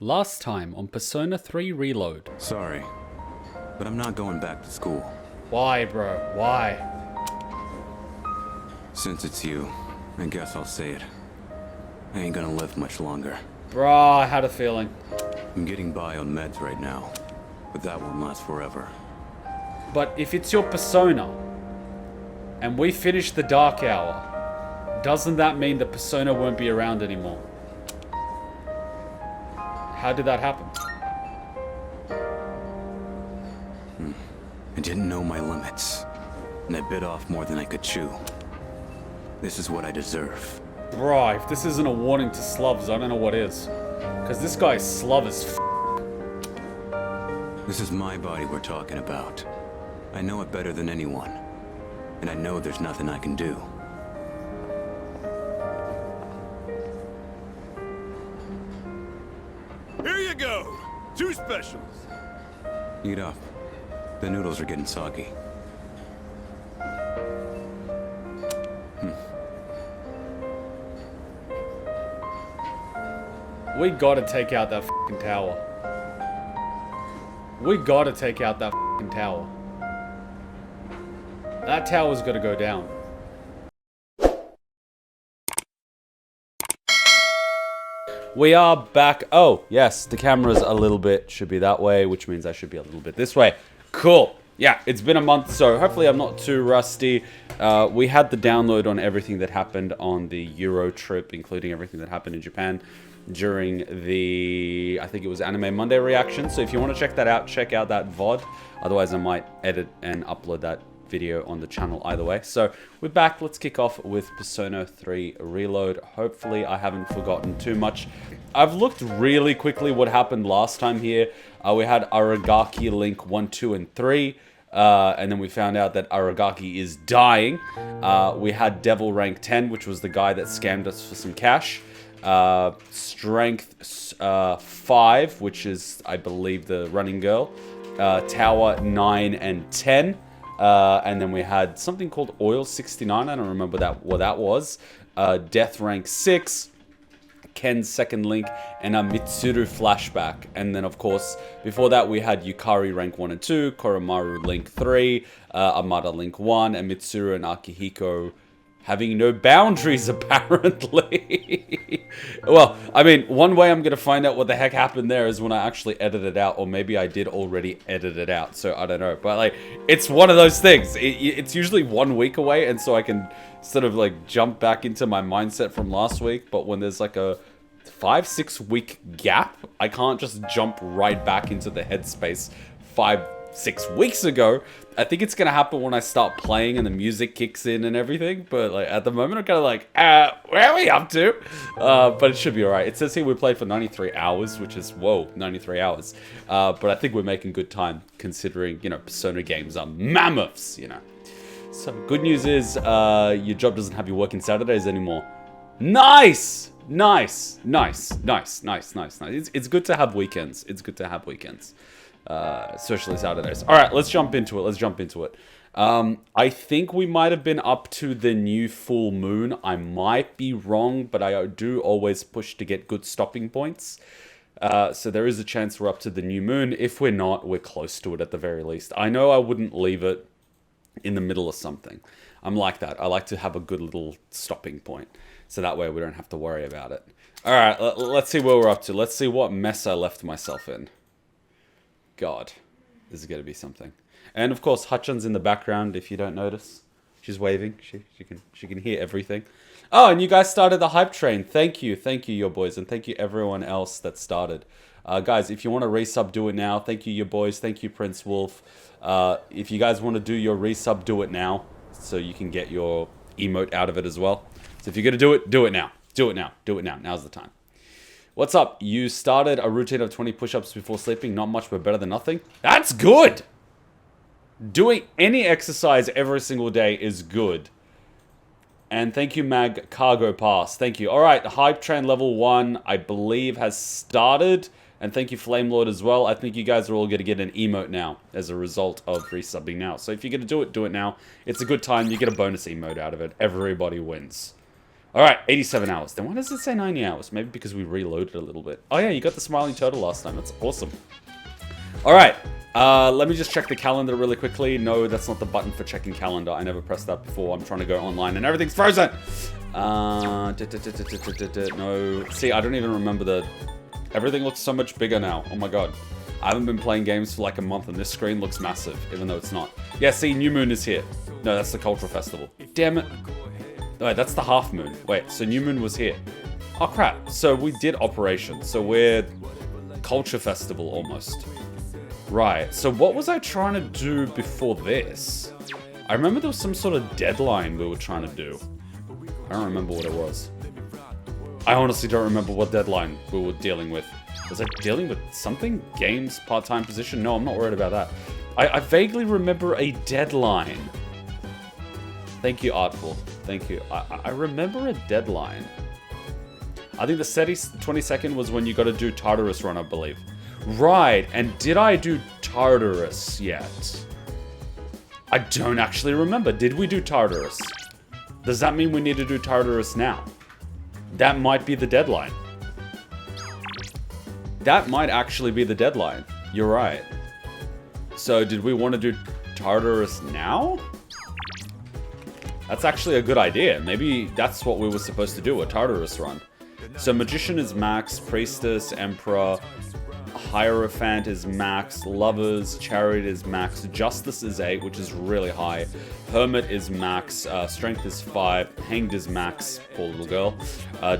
Last time on Persona 3 Reload. Sorry, but I'm not going back to school. Why, bro? Why? Since it's you, I guess I'll say it. I ain't gonna live much longer. Bro, I had a feeling. I'm getting by on meds right now, but that won't last forever. But if it's your Persona, and we finish the Dark Hour, doesn't that mean the Persona won't be around anymore? How did that happen? I didn't know my limits, and I bit off more than I could chew. This is what I deserve. Bro, if this isn't a warning to sluvs, I don't know what is. Because this guy's slub as f***. This is my body we're talking about. I know it better than anyone, and I know there's nothing I can do. Here you go! 2 specials! Eat up. The noodles are getting soggy. We gotta take out that f***ing tower. We gotta take out that f***ing tower. That tower's gotta go down. We are back. Oh, yes, the camera's a little bit, should be that way, which means I should be a little bit this way. Cool. Yeah, it's been a month, so hopefully I'm not too rusty. We had the download on everything that happened on the Euro trip, including everything that happened in Japan during the, I think it was Anime Monday reaction. So if you want to check that out, check out that VOD. Otherwise, I might edit and upload that video on the channel either way. So we're back. Let's kick off with Persona 3 Reload. Hopefully I haven't forgotten too much. I've looked really quickly what happened last time here. We had Aragaki Link 1, 2, and 3. And then we found out that Aragaki is dying. We had Devil Rank 10, which was the guy that scammed us for some cash. Strength 5, which is, I believe, the running girl. Tower 9 and 10. And then we had something called Oil 69. I don't remember what that was. Death Rank 6. Ken's second link, and a Mitsuru flashback. And then, of course, before that, we had Yukari rank 1 and 2, Koromaru link 3, Amada link 1, and Mitsuru and Akihiko having no boundaries, apparently. Well, I mean, one way I'm going to find out what the heck happened there is when I actually edit it out, or maybe I did already edit it out, so I don't know. But, like, it's one of those things. It's usually 1 week away, and so I can sort of, like, jump back into my mindset from last week. But when there's, like, a 5-6 week gap, I can't just jump right back into the headspace 5-6 weeks ago. I think it's gonna happen when I start playing and the music kicks in and everything, but like at the moment I'm kind of like, where are we up to? But it should be alright. It says here we played for 93 hours, which is, whoa, 93 hours. But I think we're making good time considering, you know, Persona games are mammoths, you know. So good news is your job doesn't have you working Saturdays anymore. Nice! Nice. It's good to have weekends. Especially Saturdays. Alright, let's jump into it. I think we might have been up to the new full moon. I might be wrong, but I do always push to get good stopping points. So there is a chance we're up to the new moon. If we're not, we're close to it at the very least. I know I wouldn't leave it in the middle of something. I'm like that. I like to have a good little stopping point. So that way we don't have to worry about it. Alright, let's see where we're up to. Let's see what mess I left myself in. God, this is going to be something. And of course, Hutchin's in the background, if you don't notice. She's waving. She can hear everything. Oh, and you guys started the hype train. Thank you, your boys. And thank you everyone else that started. Guys, if you want to resub, do it now. Thank you, your boys. Thank you, Prince Wolf. If you guys want to do your resub, do it now. So you can get your emote out of it as well. So if you're going to do it now. Do it now. Now's the time. What's up? You started a routine of 20 push-ups before sleeping. Not much, but better than nothing. That's good! Doing any exercise every single day is good. And thank you, Mag Cargo Pass. Thank you. Alright, Hype Train Level 1, I believe, has started. And thank you, Flame Lord, as well. I think you guys are all going to get an emote now as a result of resubbing now. So if you're going to do it now. It's a good time. You get a bonus emote out of it. Everybody wins. Alright, 87 hours. Then why does it say 90 hours? Maybe because we reloaded a little bit. Oh yeah, you got the smiling turtle last time. That's awesome. Alright, let me just check the calendar really quickly. No, that's not the button for checking calendar. I never pressed that before. I'm trying to go online and everything's frozen! No. See, I don't even remember the... Everything looks so much bigger now. Oh my god. I haven't been playing games for like a month and this screen looks massive, even though it's not. Yeah, see, New Moon is here. No, that's the Cultural Festival. Damn it. Wait, that's the Half Moon. Wait, so New Moon was here. Oh crap, so we did Operation. So we're Culture Festival almost. Right, so what was I trying to do before this? I remember there was some sort of deadline we were trying to do. I don't remember what it was. I honestly don't remember what deadline we were dealing with. Was I dealing with something? Games, part-time position? No, I'm not worried about that. I vaguely remember a deadline. Thank you, Artful. Thank you. I remember a deadline. I think the 22nd was when you got to do Tartarus Run, I believe. Right, and did I do Tartarus yet? I don't actually remember. Did we do Tartarus? Does that mean we need to do Tartarus now? That might be the deadline. That might actually be the deadline. You're right. So, did we want to do Tartarus now? That's actually a good idea. Maybe that's what we were supposed to do, a Tartarus run. So, Magician is max, Priestess, Emperor, Hierophant is max, Lovers, Chariot is max, Justice is 8, which is really high, Hermit is max, Strength is 5, Hanged is max, poor little girl,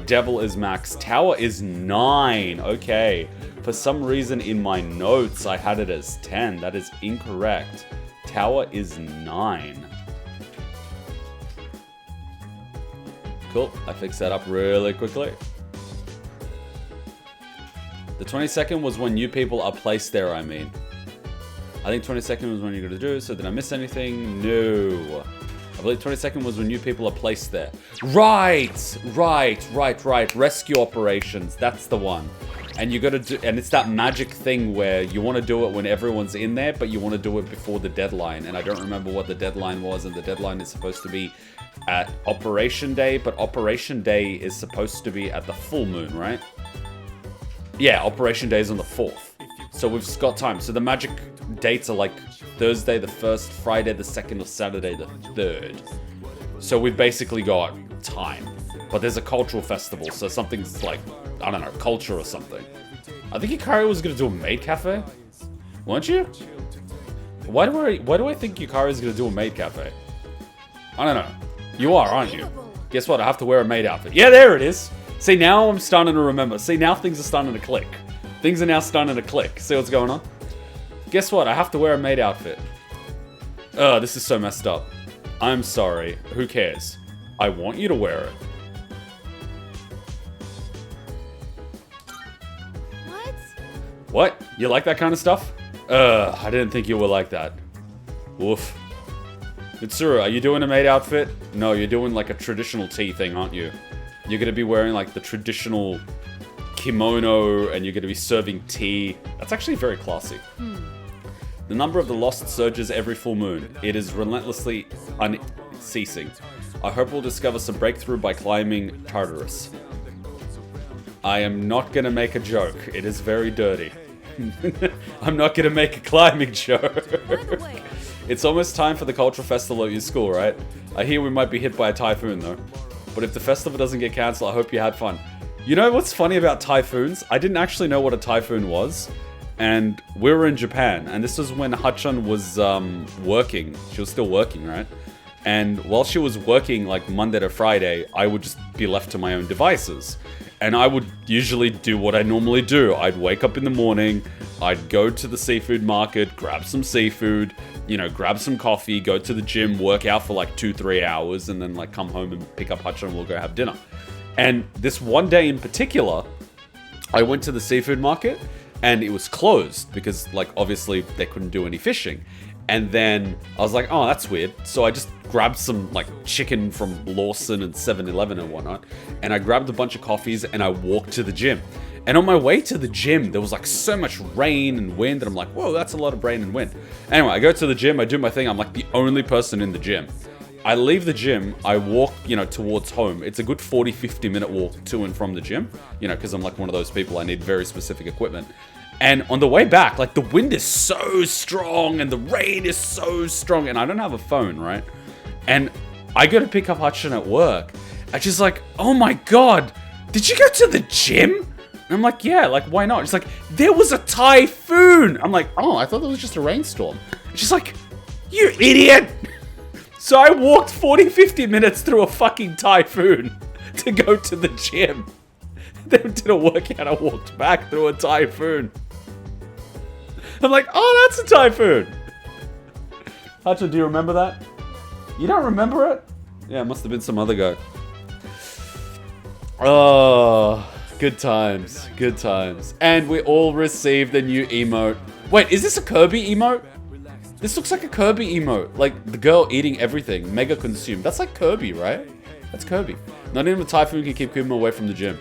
Devil is max, Tower is 9, okay. For some reason in my notes I had it as 10, that is incorrect. Tower is 9. Cool, I fixed that up really quickly. The 22nd was when new people are placed there, I mean. I think 22nd was when you're going to do, so did I miss anything? No. I believe 22nd was when new people are placed there. Right! Rescue operations, that's the one. And you got to do, and it's that magic thing where you want to do it when everyone's in there, but you want to do it before the deadline. And I don't remember what the deadline was, and the deadline is supposed to be at Operation Day, but Operation Day is supposed to be at the full moon, right? Yeah, Operation Day is on the 4th. So we've got time. So the magic dates are like Thursday the 1st, Friday the 2nd, or Saturday the 3rd. So we've basically got time. But there's a cultural festival, so something's like, I don't know, culture or something. I think Yukari was going to do a maid cafe. Weren't you? Why do I think Yukari is going to do a maid cafe? I don't know. You are, aren't you? Guess what? I have to wear a maid outfit. Yeah, there it is. See, now I'm starting to remember. See, now things are starting to click. Things are now starting to click. See what's going on? Guess what? I have to wear a maid outfit. Ugh, this is so messed up. I'm sorry. Who cares? I want you to wear it. What? What? You like that kind of stuff? I didn't think you were like that. Woof. Mitsuru, are you doing a maid outfit? No, you're doing like a traditional tea thing, aren't you? You're going to be wearing like the traditional kimono and you're going to be serving tea. That's actually very classy. The number of the lost surges every full moon. It is relentlessly unceasing. I hope we'll discover some breakthrough by climbing Tartarus. I am not going to make a joke. It is very dirty. I'm not going to make a climbing joke. It's almost time for the cultural festival at your school, right? I hear we might be hit by a typhoon though. But if the festival doesn't get cancelled, I hope you had fun. You know what's funny about typhoons? I didn't actually know what a typhoon was. And we were in Japan. And this was when Hachan was working. She was still working, right? And while she was working like Monday to Friday, I would just be left to my own devices. And I would usually do what I normally do. I'd wake up in the morning, I'd go to the seafood market, grab some seafood, you know, grab some coffee, go to the gym, work out for like 2-3 hours, and then like come home and pick up Hachan and we'll go have dinner. And this one day in particular, I went to the seafood market and it was closed because like obviously they couldn't do any fishing. And then I was like, oh, that's weird. So I just grabbed some like chicken from Lawson and 7-Eleven and whatnot. And I grabbed a bunch of coffees and I walked to the gym. And on my way to the gym, there was like so much rain and wind. And I'm like, whoa, that's a lot of rain and wind. Anyway, I go to the gym, I do my thing. I'm like the only person in the gym. I leave the gym, I walk, towards home. It's a good 40, 50-minute walk to and from the gym, because I'm like one of those people, I need very specific equipment. And on the way back, like, the wind is so strong and the rain is so strong, and I don't have a phone, right? And I go to pick up Hutchin at work, and she's like, oh my god, did you go to the gym? And I'm like, yeah, like, why not? She's like, there was a typhoon! I'm like, oh, I thought it was just a rainstorm. She's like, you idiot! So I walked 40, 50 minutes through a fucking typhoon to go to the gym. Then did a workout, I walked back through a typhoon. I'm like, oh, that's a typhoon. Hacha, do you remember that? You don't remember it? Yeah, it must have been some other guy. Oh, good times, good times. And we all received the new emote. Wait, is this a Kirby emote? This looks like a Kirby emote. Like, the girl eating everything. Mega consumed. That's like Kirby, right? That's Kirby. Not even a typhoon can keep Kuma away from the gym.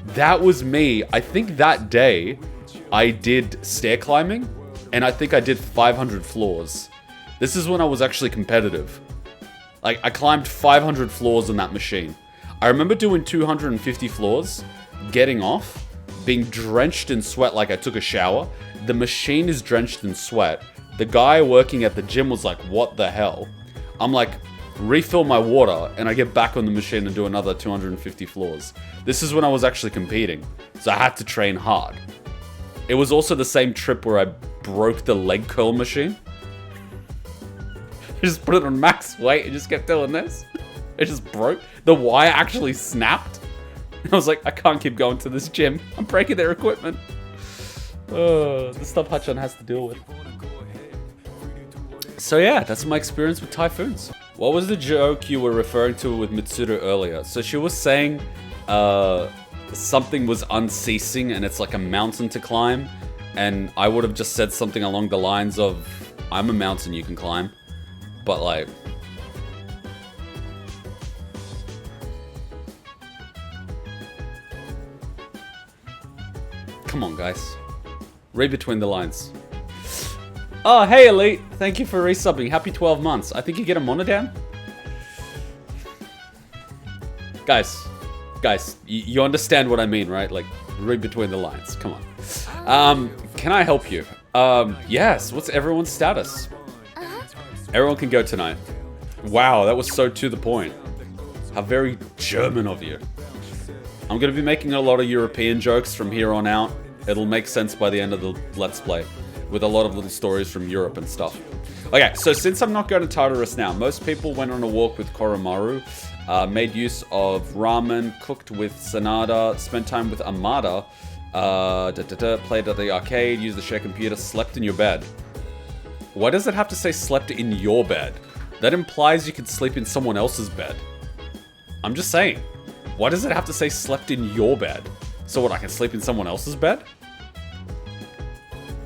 That was me. I think that day, I did stair climbing. And I think I did 500 floors. This is when I was actually competitive. Like, I climbed 500 floors on that machine. I remember doing 250 floors, getting off, being drenched in sweat like I took a shower. The machine is drenched in sweat. The guy working at the gym was like, what the hell? I'm like, refill my water, and I get back on the machine and do another 250 floors. This is when I was actually competing, so I had to train hard. It was also the same trip where I broke the leg curl machine. I just put it on max weight and just kept doing this. It just broke. The wire actually snapped. I was like, I can't keep going to this gym. I'm breaking their equipment. The stuff Hachan has to deal with. So yeah, that's my experience with typhoons. What was the joke you were referring to with Mitsuru earlier? So she was saying something was unceasing and it's like a mountain to climb. And I would have just said something along the lines of, I'm a mountain you can climb. But like... Come on, guys. Read between the lines. Oh, hey, Elite. Thank you for resubbing. Happy 12 months. I think you get a monodan? Guys, you understand what I mean, right? Like, read between the lines. Come on. Can I help you? Yes. What's everyone's status? Everyone can go tonight. Wow, that was so to the point. How very German of you. I'm going to be making a lot of European jokes from here on out. It'll make sense by the end of the Let's Play, with a lot of little stories from Europe and stuff. Okay, so since I'm not going to Tartarus now, most people went on a walk with Koromaru, made use of ramen, cooked with Sanada, spent time with Amada, played at the arcade, used the shared computer, slept in your bed. Why does it have to say slept in your bed? That implies you could sleep in someone else's bed. I'm just saying. Why does it have to say slept in your bed? So what, I can sleep in someone else's bed?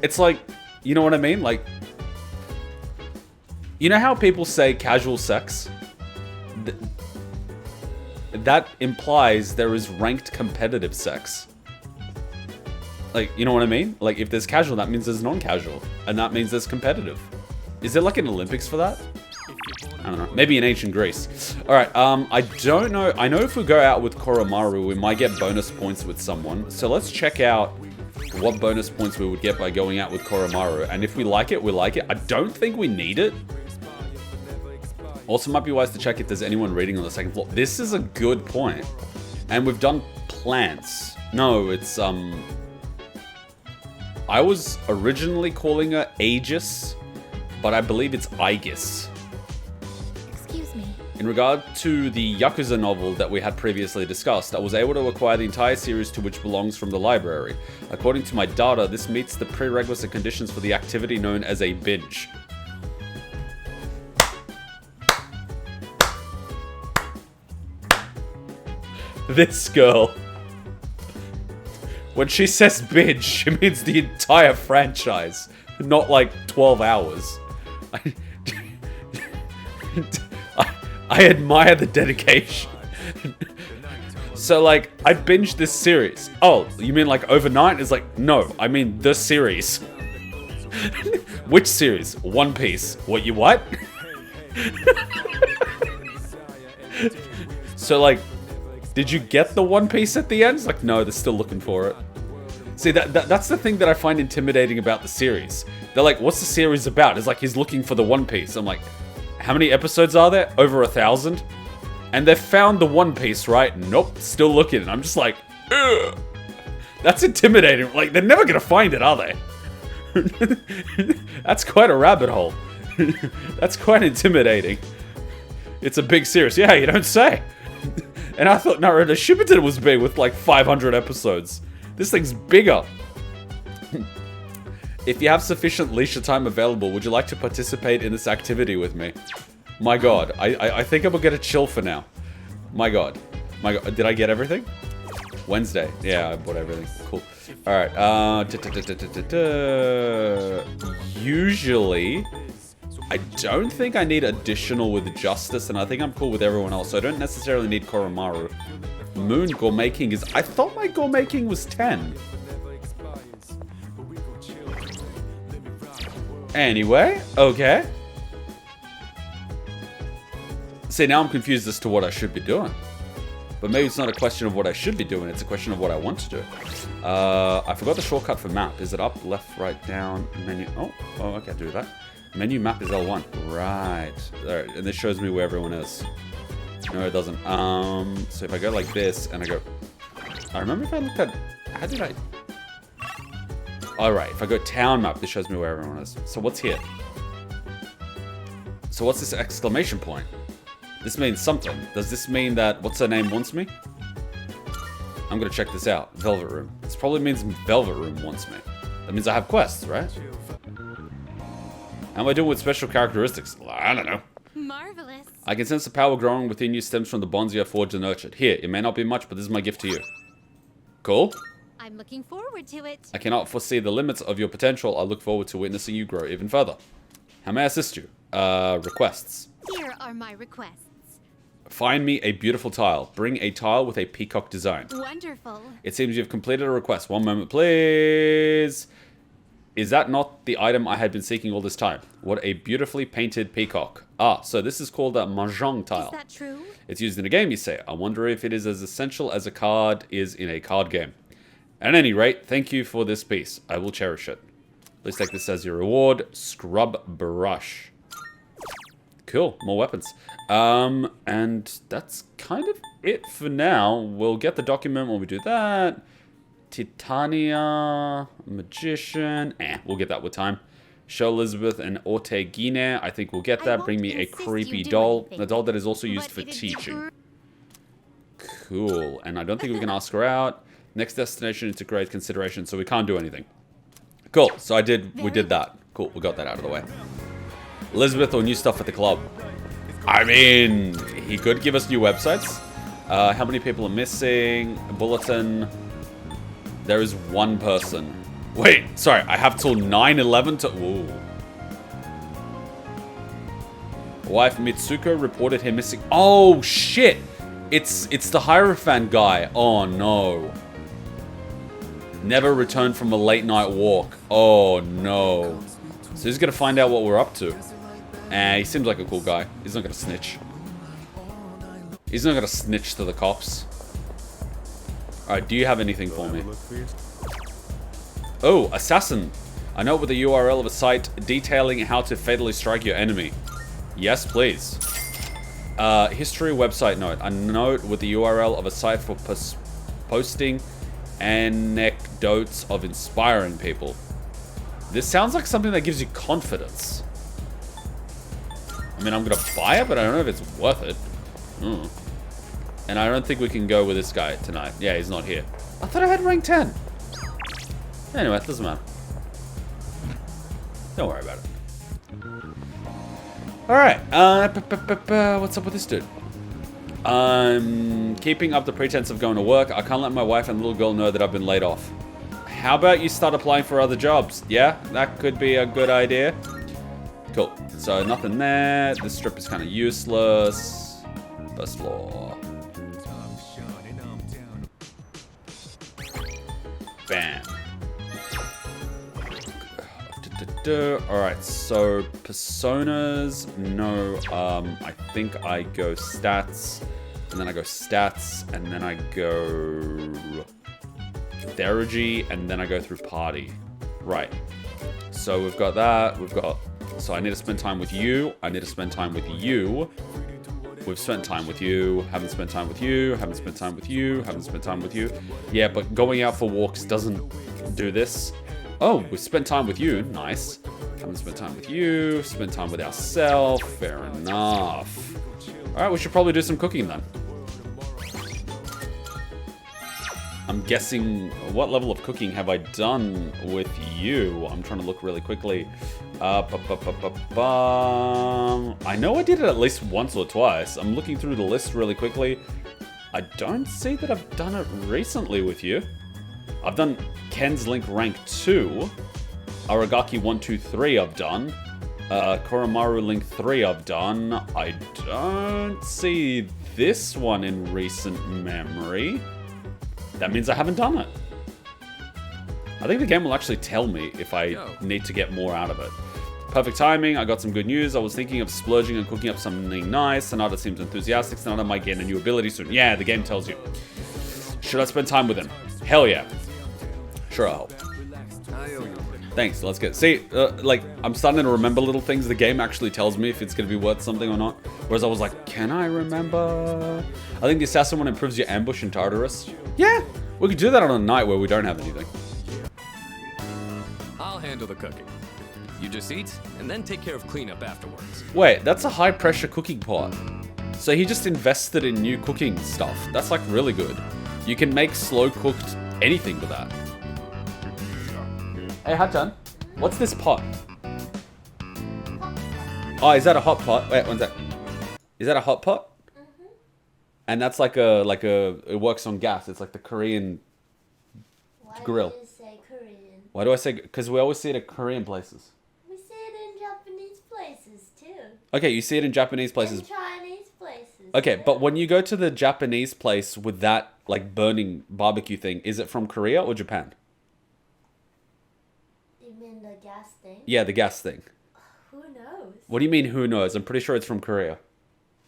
It's like, you know what I mean? Like, you know how people say casual sex? That implies there is ranked competitive sex. Like, you know what I mean? Like, if there's casual, that means there's non-casual. And that means there's competitive. Is there like an Olympics for that? I don't know. Maybe in ancient Greece. Alright, I don't know. I know if we go out with Koromaru, we might get bonus points with someone. So let's check out what bonus points we would get by going out with Koromaru. And if we like it, we like it. I don't think we need it. Also, might be wise to check if there's anyone reading on the second floor. This is a good point. And we've done plants. No, it's, I was originally calling her Aegis, but I believe it's Aegis. Excuse me. In regard to the Yakuza novel that we had previously discussed, I was able to acquire the entire series to which belongs from the library. According to my data, this meets the prerequisite conditions for the activity known as a binge. This girl. When she says binge, she means the entire franchise, not like 12 hours. I admire the dedication. So like, I binged this series. Oh, you mean like overnight? It's like, no, I mean the series. Which series? One Piece. What, you what? So, like, did you get the One Piece at the end? It's like, no, they're still looking for it. See, that's the thing that I find intimidating about the series. They're like, what's the series about? It's like, he's looking for the One Piece. I'm like, how many episodes are there? Over 1,000? And they've found the One Piece, right? Nope, still looking. And I'm just like, ugh. That's intimidating. Like, they're never gonna find it, are they? That's quite a rabbit hole. That's quite intimidating. It's a big series. Yeah, you don't say. And I thought Naruto Shippuden was big with like 500 episodes. This thing's bigger. If you have sufficient leisure time available, would you like to participate in this activity with me? My god, I think I'm gonna chill for now. My god. My god, did I get everything? Wednesday. Yeah, I bought everything. Cool. Alright, usually, I don't think I need additional with Justice, and I think I'm cool with everyone else, so I don't necessarily need Koromaru. Moon Gourmet King is... I thought my Gourmet King was 10. Anyway, okay. See, now I'm confused as to what I should be doing. But maybe it's not a question of what I should be doing, it's a question of what I want to do. I forgot the shortcut for map. Is it up, left, right, down, menu? Oh, okay, do that. Menu map is L1. Right. Alright, and this shows me where everyone is. No, it doesn't. So if I go like this, and I go... I remember if I looked at... How did I... Alright, if I go town map, this shows me where everyone is. So what's here? So what's this exclamation point? This means something. Does this mean that what's her name wants me? I'm gonna check this out. Velvet Room. This probably means Velvet Room wants me. That means I have quests, right? How am I doing with special characteristics? I don't know. Marvelous. I can sense the power growing within you stems from the bonds you have forged and nurtured. Here, it may not be much, but this is my gift to you. Cool. I'm looking forward to it. I cannot foresee the limits of your potential. I look forward to witnessing you grow even further. How may I assist you? Requests. Here are my requests. Find me a beautiful tile. Bring a tile with a peacock design. Wonderful. It seems you've completed a request. One moment, please. Is that not the item I had been seeking all this time? What a beautifully painted peacock. Ah, so this is called a mahjong tile. Is that true? It's used in a game, you say. I wonder if it is as essential as a card is in a card game. At any rate, thank you for this piece. I will cherish it. Please take this as your reward. Scrub brush. Cool, more weapons. And that's kind of it for now. We'll get the document when we do that. Titania, Magician. We'll get that with time. Show Elizabeth and Ortegine. I think we'll get that. Bring me a creepy doll. A doll that is also used for teaching. Cool. And I don't think we can ask her out. Next destination into grade consideration, so we can't do anything. Cool. So we did that. Cool. We got that out of the way. Elizabeth or new stuff at the club. I mean, he could give us new websites. How many people are missing? Bulletin. There is one person. Wait, sorry. I have till 9/11 to... Ooh. Wife Mitsuko reported him missing. Oh, shit. It's the Hierophant guy. Oh, no. Never returned from a late night walk. Oh, no. So he's going to find out what we're up to. He seems like a cool guy. He's not going to snitch. He's not going to snitch to the cops. Alright, do you have anything for me? Oh, assassin. I know with the URL of a site detailing how to fatally strike your enemy. Yes, please. History website note. A note with the URL of a site for posting anecdotes of inspiring people. This sounds like something that gives you confidence. I mean, I'm gonna buy it, but I don't know if it's worth it. And I don't think we can go with this guy tonight. Yeah, he's not here. I thought I had rank 10. Anyway, it doesn't matter. Don't worry about it. Alright, what's up with this dude? I'm keeping up the pretense of going to work. I can't let my wife and little girl know that I've been laid off. How about you start applying for other jobs? Yeah, that could be a good idea. Cool. So nothing there. This strip is kind of useless. First floor. Bam. Alright, so personas, no, I think I go stats, and then I go stats, and then I go Theragy, and then I go through party. Right. So we've got that, so I need to spend time with you, I need to spend time with you. We've spent time with you, haven't spent time with you, haven't spent time with you, haven't spent time with you. Yeah, but going out for walks doesn't do this. Oh, we spent time with you. Nice. Haven't spent time with you. Spent time with ourselves. Fair enough. Alright, we should probably do some cooking then. I'm guessing, what level of cooking have I done with you? I'm trying to look really quickly. I know I did it at least once or twice. I'm looking through the list really quickly. I don't see that I've done it recently with you. I've done Ken's Link rank 2. Aragaki 1, 2, 3 I've done. Koromaru Link 3 I've done. I don't see this one in recent memory. That means I haven't done it. I think the game will actually tell me if I need to get more out of it. Perfect timing, I got some good news. I was thinking of splurging and cooking up something nice. Sonata seems enthusiastic. Sonata might get a new ability soon. Yeah, the game tells you. Should I spend time with him? Hell yeah. Sure, I'll help. Thanks, let's get... See, like, I'm starting to remember little things. The game actually tells me if it's going to be worth something or not. Whereas I was like, can I remember? I think the assassin one improves your ambush in Tartarus. Yeah, we could do that on a night where we don't have anything. I'll handle the cooking. You just eat, and then take care of cleanup afterwards. Wait, that's a high-pressure cooking pot. So he just invested in new cooking stuff. That's, like, really good. You can make slow-cooked anything with that. Hey, Hachan, what's this pot? Oh, is that a hot pot? Wait, one sec. Is that a hot pot? Mm-hmm. And that's like a, it works on gas. It's like the Korean grill. Why do you say Korean? Why do I say, because we always see it at Korean places. We see it in Japanese places too. Okay, you see it in Japanese places. And Chinese places. Okay, too. but when you go to the Japanese place with that, like, burning barbecue thing, is it from Korea or Japan? You mean the gas thing? Yeah, the gas thing. Who knows? What do you mean, who knows? I'm pretty sure it's from Korea.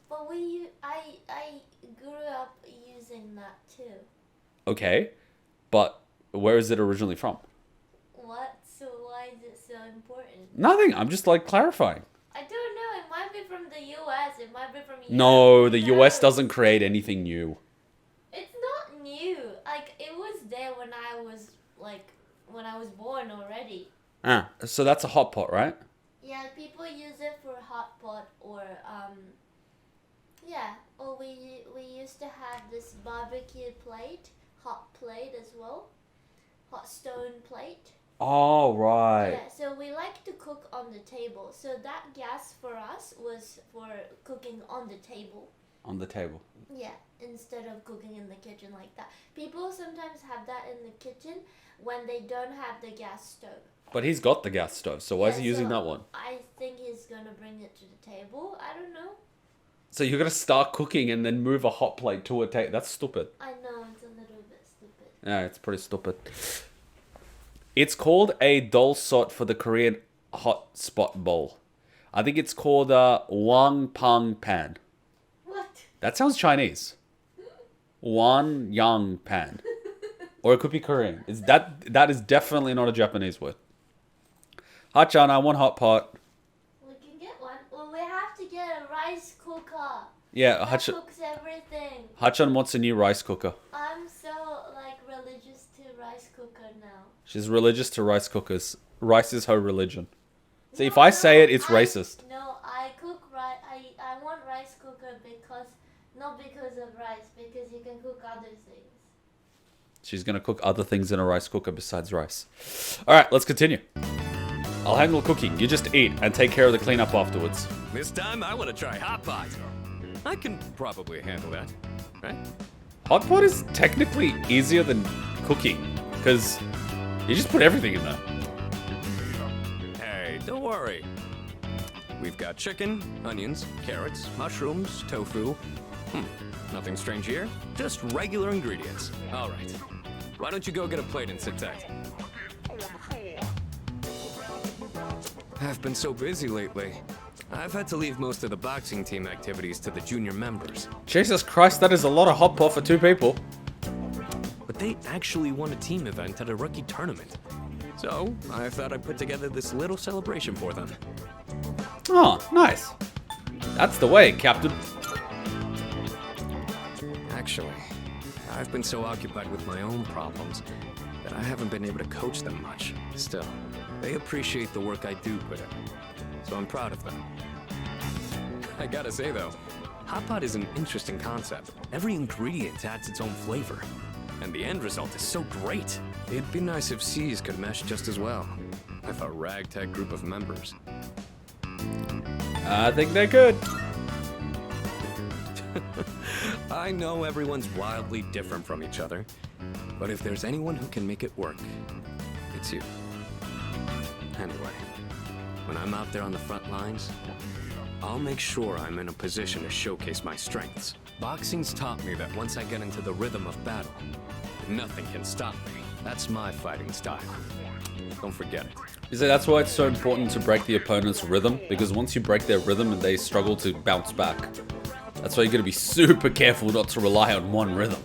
But I grew up using that too. Okay, but where is it originally from? What? So why is it so important? Nothing, I'm just, like, clarifying. I don't know. It might be from the U.S. It might be from Europe. No, the US doesn't create anything new. It's not new. Like, it was there when I was, when I was born already. Ah, so that's a hot pot, right? Yeah, people use it for hot pot or, yeah. Or we used to have this barbecue plate, hot plate as well. Hot stone plate. Oh, right. Yeah, so we like to cook on the table. So that gas for us was for cooking on the table. On the table. Yeah, instead of cooking in the kitchen like that. People sometimes have that in the kitchen when they don't have the gas stove. But he's got the gas stove, so why is he using that one? I think he's gonna bring it to the table. I don't know. So you're gonna start cooking and then move a hot plate to a table. That's stupid. I know, it's a little bit stupid. Yeah, it's pretty stupid. It's called a dol sot for the Korean hot spot bowl. I think it's called a wang pang pan. What? That sounds Chinese. Wan yang pan. Or it could be Korean. That is definitely not a Japanese word. Hachan, I want hot pot. We can get one. Well, we have to get a rice cooker. Yeah, That Hachan, cooks everything. Hachan wants a new rice cooker. I'm so, religious to rice cooker now. She's religious to rice cookers. Rice is her religion. See, if I say it, it's racist. No, I cook rice. I want rice cooker not because of rice, because you can cook other things. She's gonna cook other things in a rice cooker besides rice. Alright, let's continue. I'll handle cooking. You just eat and take care of the cleanup afterwards. This time, I want to try hot pot. I can probably handle that, right? Hot pot is technically easier than cooking, because you just put everything in there. Hey, don't worry. We've got chicken, onions, carrots, mushrooms, tofu. Nothing strange here. Just regular ingredients. All right. Why don't you go get a plate and sit tight? I've been so busy lately. I've had to leave most of the boxing team activities to the junior members. Jesus Christ, that is a lot of hot pot for 2 people. But they actually won a team event at a rookie tournament. So, I thought I'd put together this little celebration for them. Oh, nice. That's the way, Captain. Actually, I've been so occupied with my own problems that I haven't been able to coach them much. Still, they appreciate the work I do put in, so I'm proud of them. I gotta say though, hot pot is an interesting concept. Every ingredient adds its own flavor, and the end result is so great. It'd be nice if C's could mesh just as well, with a ragtag group of members. I think they could. I know everyone's wildly different from each other, but if there's anyone who can make it work, it's you. Anyway, when I'm out there on the front lines, I'll make sure I'm in a position to showcase my strengths. Boxing's taught me that once I get into the rhythm of battle, nothing can stop me. That's my fighting style. Don't forget it. You see, that's why it's so important to break the opponent's rhythm, because once you break their rhythm and they struggle to bounce back, that's why you gotta be super careful not to rely on one rhythm.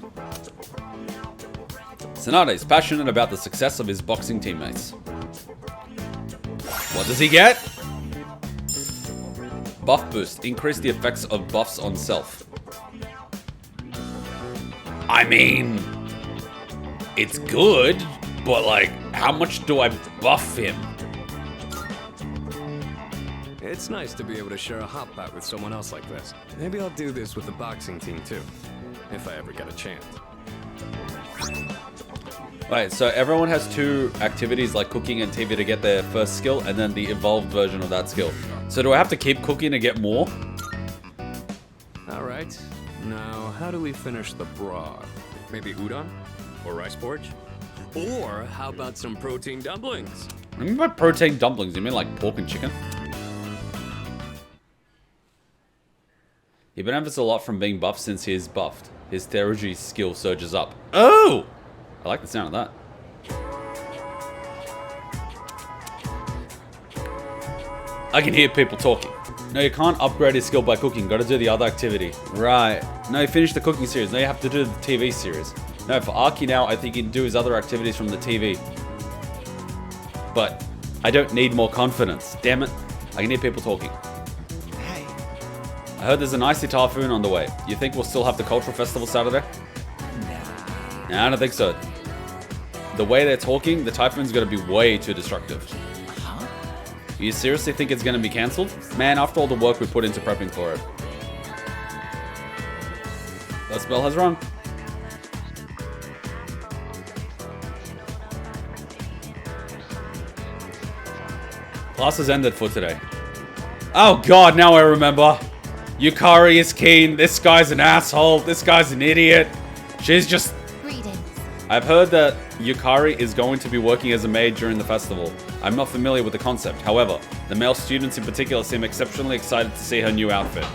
Sonata is passionate about the success of his boxing teammates. What does he get? Buff boost. Increase the effects of buffs on self. I mean, it's good, but like, how much do I buff him? It's nice to be able to share a hot pot with someone else like this. Maybe I'll do this with the boxing team too, if I ever get a chance. Right, so everyone has 2 activities like cooking and TV to get their first skill, and then the evolved version of that skill. So do I have to keep cooking to get more? Alright, now how do we finish the broth? Maybe udon? Or rice porridge? Or how about some protein dumplings? What do you mean by protein dumplings? You mean like pork and chicken? He benefits a lot from being buffed since he is buffed. His theurgy skill surges up. Oh! I like the sound of that. I can hear people talking. No, you can't upgrade his skill by cooking. Gotta do the other activity. Right. No, you finished the cooking series. Now you have to do the TV series. No, for Arky now, I think he can do his other activities from the TV. But I don't need more confidence. Damn it. I can hear people talking. Hey. I heard there's an icy typhoon on the way. You think we'll still have the cultural festival Saturday? Nah, I don't think so. The way they're talking, the typhoon's gonna be way too destructive. Huh? You seriously think it's gonna be cancelled? Man, after all the work we put into prepping for it. That bell has rung. Class has ended for today. Oh god, now I remember. Yukari is keen. This guy's an asshole. This guy's an idiot. She's just... Greetings. I've heard that Yukari is going to be working as a maid during the festival. I'm not familiar with the concept. However, the male students in particular seem exceptionally excited to see her new outfit.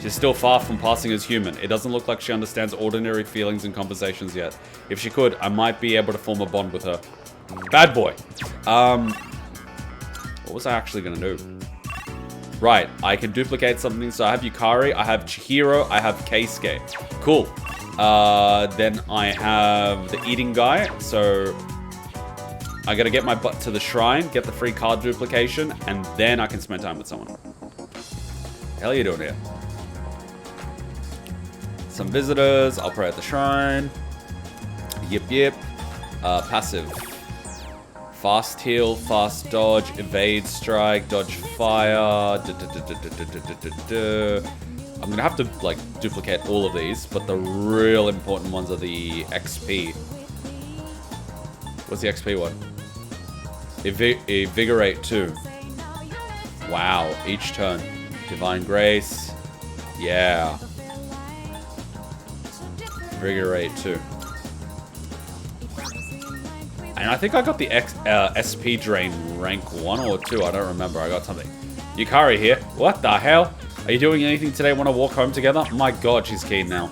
She's still far from passing as human. It doesn't look like she understands ordinary feelings and conversations yet. If she could, I might be able to form a bond with her. Bad boy. What was I actually gonna do? Right, I can duplicate something. So I have Yukari, I have Chihiro, I have Keisuke. Cool. Then I have the eating guy. So I gotta get my butt to the shrine, get the free card duplication, and then I can spend time with someone. The hell are you doing here? Some visitors. I'll pray at the shrine. Yep. Passive. Fast heal, fast dodge, evade strike, dodge fire. I'm gonna have to like duplicate all of these, but the real important ones are the XP. What's the XP one? Invigorate 2. Wow, each turn. Divine Grace. Yeah. Invigorate 2. And I think I got the SP Drain rank 1 or 2. I don't remember. I got something. Yukari here. What the hell? Are you doing anything today? Want to walk home together? My god, she's keen now.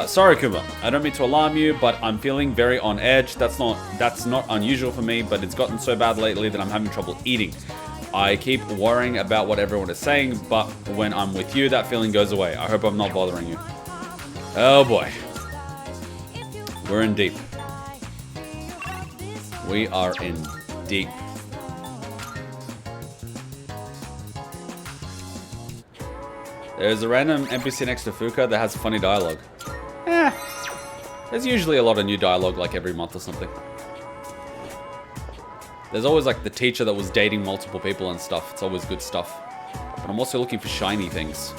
Sorry, Kuma. I don't mean to alarm you, but I'm feeling very on edge. That's not unusual for me, but it's gotten so bad lately that I'm having trouble eating. I keep worrying about what everyone is saying, but when I'm with you, that feeling goes away. I hope I'm not bothering you. Oh boy. We're in deep. We are in deep. There's a random NPC next to Fuka that has funny dialogue. There's usually a lot of new dialogue like every month or something. There's always like the teacher that was dating multiple people and stuff. It's always good stuff. But I'm also looking for shiny things.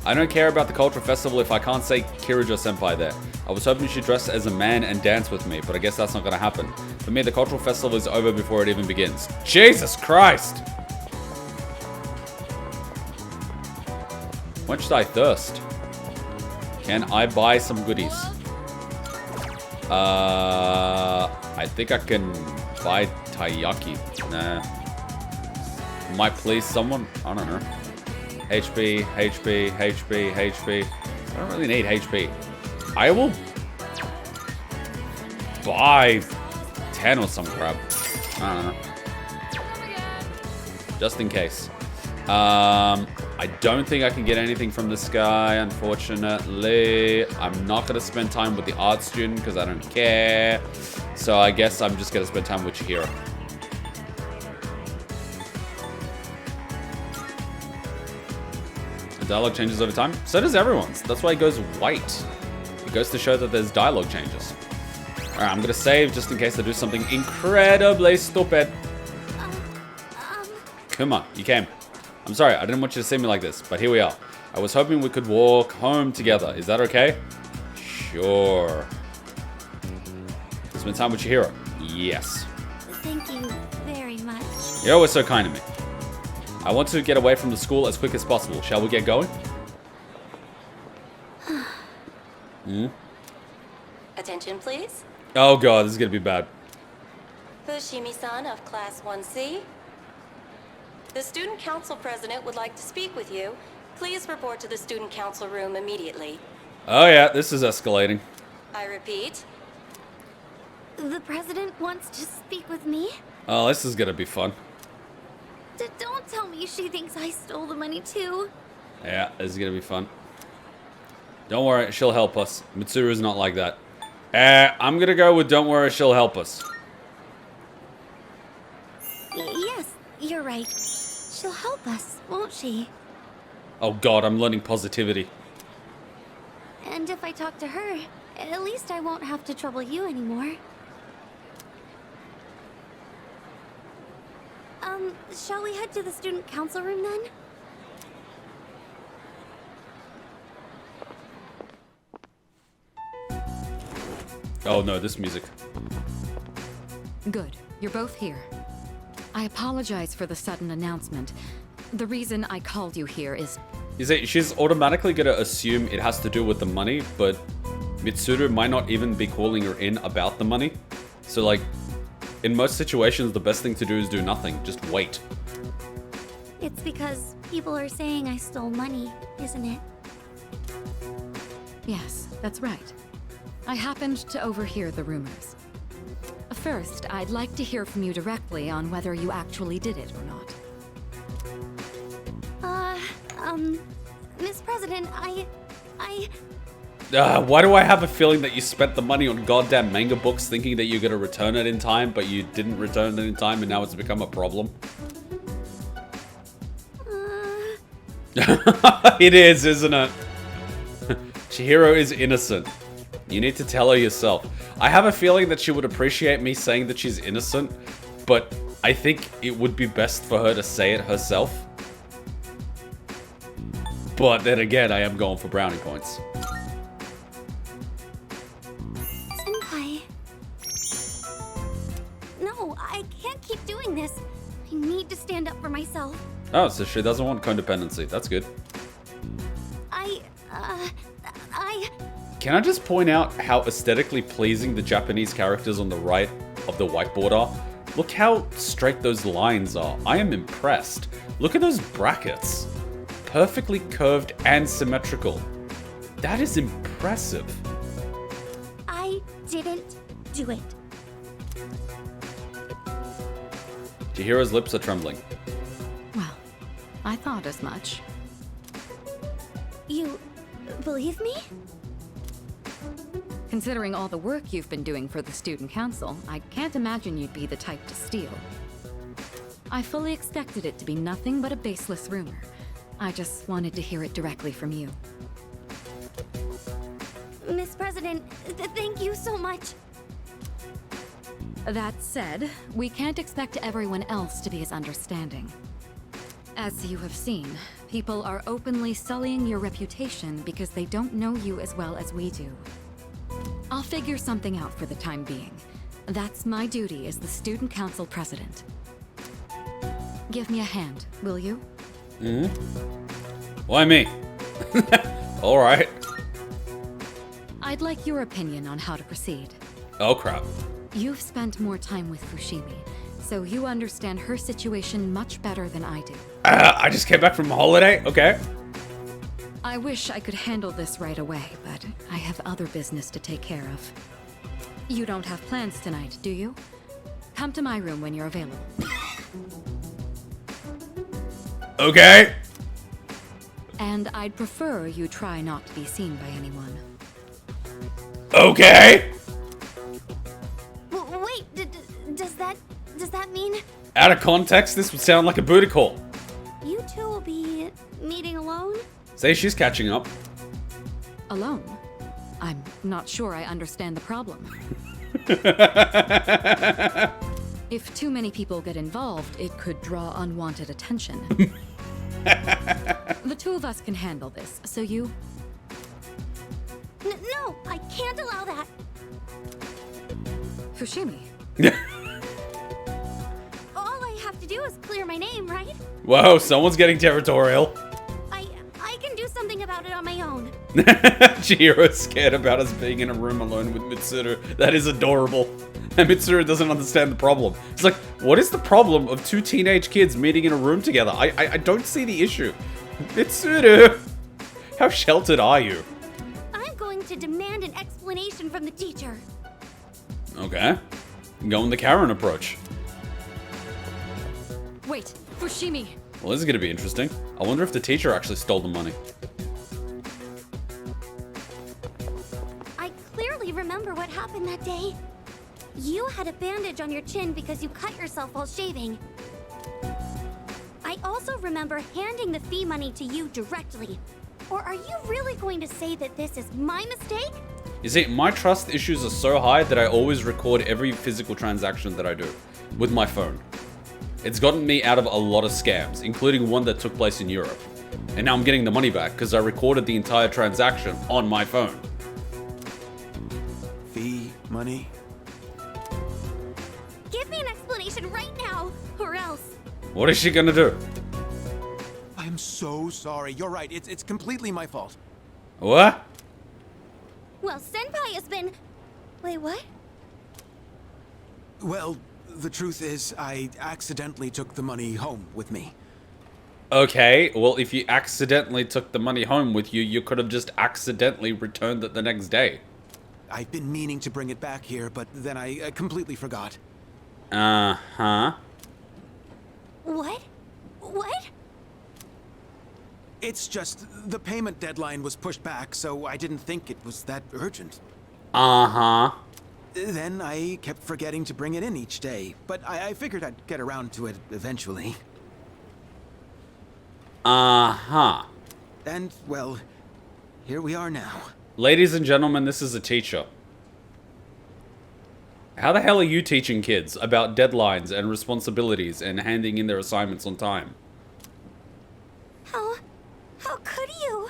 I don't care about the cultural festival if I can't say Kirijo-senpai there. I was hoping she'd dress as a man and dance with me, but I guess that's not gonna happen. For me, the cultural festival is over before it even begins. Jesus Christ! Quenched I thirst. Can I buy some goodies? I think I can buy taiyaki. Nah. Might please someone? I don't know. HP, HP, HP, HP. I don't really need HP. I will buy 10 or some crap. I don't know. Just in case. I don't think I can get anything from this guy, unfortunately. I'm not going to spend time with the art student because I don't care. So I guess I'm just going to spend time with CHIHIRO. The dialogue changes over time. So does everyone's. That's why it goes white. It goes to show that there's dialogue changes. Alright, I'm going to save just in case I do something incredibly stupid. Kuma, you came. I'm sorry, I didn't want you to see me like this, but here we are. I was hoping we could walk home together. Is that okay? Sure. Spend time with CHIHIRO. Yes. Thank you very much. You're always so kind to me. I want to get away from the school as quick as possible. Shall we get going? Attention, please. Oh god, this is gonna be bad. Fushimi-san of Class 1C. The Student Council President would like to speak with you. Please report to the Student Council room immediately. Oh yeah, this is escalating. I repeat. The president wants to speak with me? Oh, this is gonna be fun. Don't tell me she thinks I stole the money too. Yeah, this is gonna be fun. Don't worry, she'll help us. Mitsuru's not like that. I'm gonna go with don't worry, she'll help us. Yes, you're right. She'll help us, won't she? Oh god, I'm learning positivity. And if I talk to her, at least I won't have to trouble you anymore. Shall we head to the student council room then? Oh no, this music. Good. You're both here. I apologize for the sudden announcement. The reason I called you here is... You see, she's automatically gonna assume it has to do with the money, but Mitsuru might not even be calling her in about the money. So like, in most situations, the best thing to do is do nothing. Just wait. It's because people are saying I stole money, isn't it? Yes, that's right. I happened to overhear the rumors. First, I'd like to hear from you directly on whether you actually did it or not. Miss President, Why do I have a feeling that you spent the money on goddamn manga books thinking that you're gonna return it in time, but you didn't return it in time and now it's become a problem? It is, isn't it? CHIHIRO is innocent. You need to tell her yourself. I have a feeling that she would appreciate me saying that she's innocent, but I think it would be best for her to say it herself. But then again, I am going for brownie points. Senpai. No, I can't keep doing this. I need to stand up for myself. Oh, so she doesn't want codependency. That's good. Can I just point out how aesthetically pleasing the Japanese characters on the right of the whiteboard are? Look how straight those lines are. I am impressed. Look at those brackets. Perfectly curved and symmetrical. That is impressive. I didn't do it. Chihiro's lips are trembling. Well, I thought as much. You believe me? Considering all the work you've been doing for the student council, I can't imagine you'd be the type to steal. I fully expected it to be nothing but a baseless rumor. I just wanted to hear it directly from you. Miss President, thank you so much. That said, we can't expect everyone else to be as understanding. As you have seen, people are openly sullying your reputation because they don't know you as well as we do. I'll figure something out for the time being. That's my duty as the student council president. Give me a hand, will you? Why me? Alright. I'd like your opinion on how to proceed. Oh crap. You've spent more time with Fushimi, so you understand her situation much better than I do. I just came back from holiday? Okay. I wish I could handle this right away, but I have other business to take care of. You don't have plans tonight, do you? Come to my room when you're available. Okay. And I'd prefer you try not to be seen by anyone. Okay. Wait, does that mean Out of context, this would sound like a booty call. you two will be meeting alone? Say she's catching up. Alone? I'm not sure I understand the problem. If too many people get involved, it could draw unwanted attention. The two of us can handle this, so you... No, I can't allow that. Fushimi. All I have to do is clear my name, right? Whoa, someone's getting territorial. I can do something about it on my own. Chihiro's scared about us being in a room alone with Mitsuru. That is adorable. And Mitsuru doesn't understand the problem. He's like, what is the problem of two teenage kids meeting in a room together? I don't see the issue. Mitsuru! How sheltered are you? I'm going to demand an explanation from the teacher. Okay. Going the Karen approach. Wait, Fushimi! Well, this is going to be interesting. I wonder if the teacher actually stole the money. I clearly remember what happened that day. You had a bandage on your chin because you cut yourself while shaving. I also remember handing the fee money to you directly. Or are you really going to say that this is my mistake? You see, my trust issues are so high that I always record every physical transaction that I do with my phone. It's gotten me out of a lot of scams, including one that took place in Europe. And now I'm getting the money back because I recorded the entire transaction on my phone. Fee, money? Give me an explanation right now, or else. What is she gonna do? I'm so sorry. You're right. It's completely my fault. What? Well, Senpai has been... Wait, what? Well, the truth is, I accidentally took the money home with me. Okay, well, if you accidentally took the money home with you, you could have just accidentally returned it the next day. I've been meaning to bring it back here, but then I completely forgot. Uh-huh. What? What? It's just the payment deadline was pushed back, so I didn't think it was that urgent. Uh-huh. Then I kept forgetting to bring it in each day, but I figured I'd get around to it eventually. Uh-huh. And, well, here we are now. Ladies and gentlemen, this is a teacher. How the hell are you teaching kids about deadlines and responsibilities and handing in their assignments on time? How could you?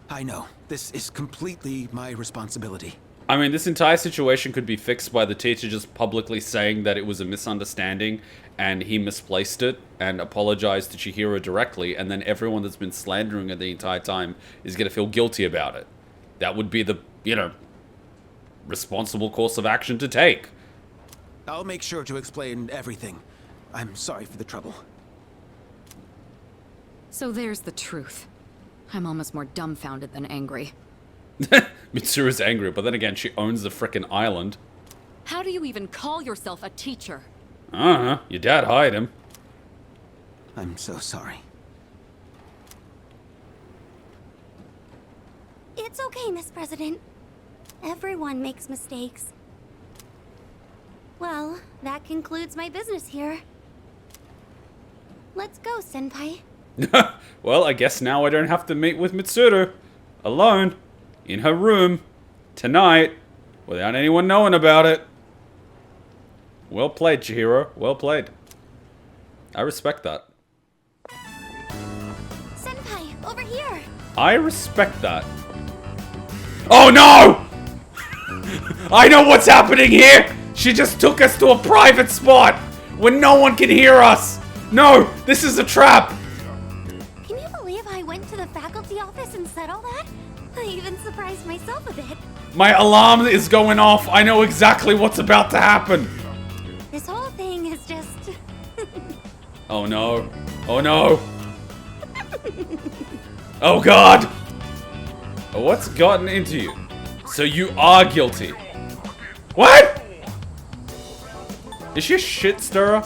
I know. This is completely my responsibility. I mean, this entire situation could be fixed by the teacher just publicly saying that it was a misunderstanding and he misplaced it and apologized to Chihiro directly, and then everyone that's been slandering her the entire time is going to feel guilty about it. That would be the, responsible course of action to take. I'll make sure to explain everything. I'm sorry for the trouble. So there's the truth. I'm almost more dumbfounded than angry. Mitsuru's angry, but then again, she owns the frickin' island. How do you even call yourself a teacher? Uh-huh. Your dad hired him. I'm so sorry. It's okay, Miss President. Everyone makes mistakes. Well, that concludes my business here. Let's go, Senpai. Well, I guess now I don't have to meet with Mitsuru. Alone. In her room. Tonight. Without anyone knowing about it. Well played, Chihiro. Well played. I respect that. Senpai, over here. I respect that. Oh no! I know what's happening here! She just took us to a private spot where no one can hear us! No! This is a trap! Can you believe I went to the faculty office and said all that? I even surprised myself a bit. My alarm is going off. I know exactly what's about to happen. This whole thing is just... Oh no. Oh no. Oh god. What's gotten into you? So you are guilty. What? Is she a shit stirrer?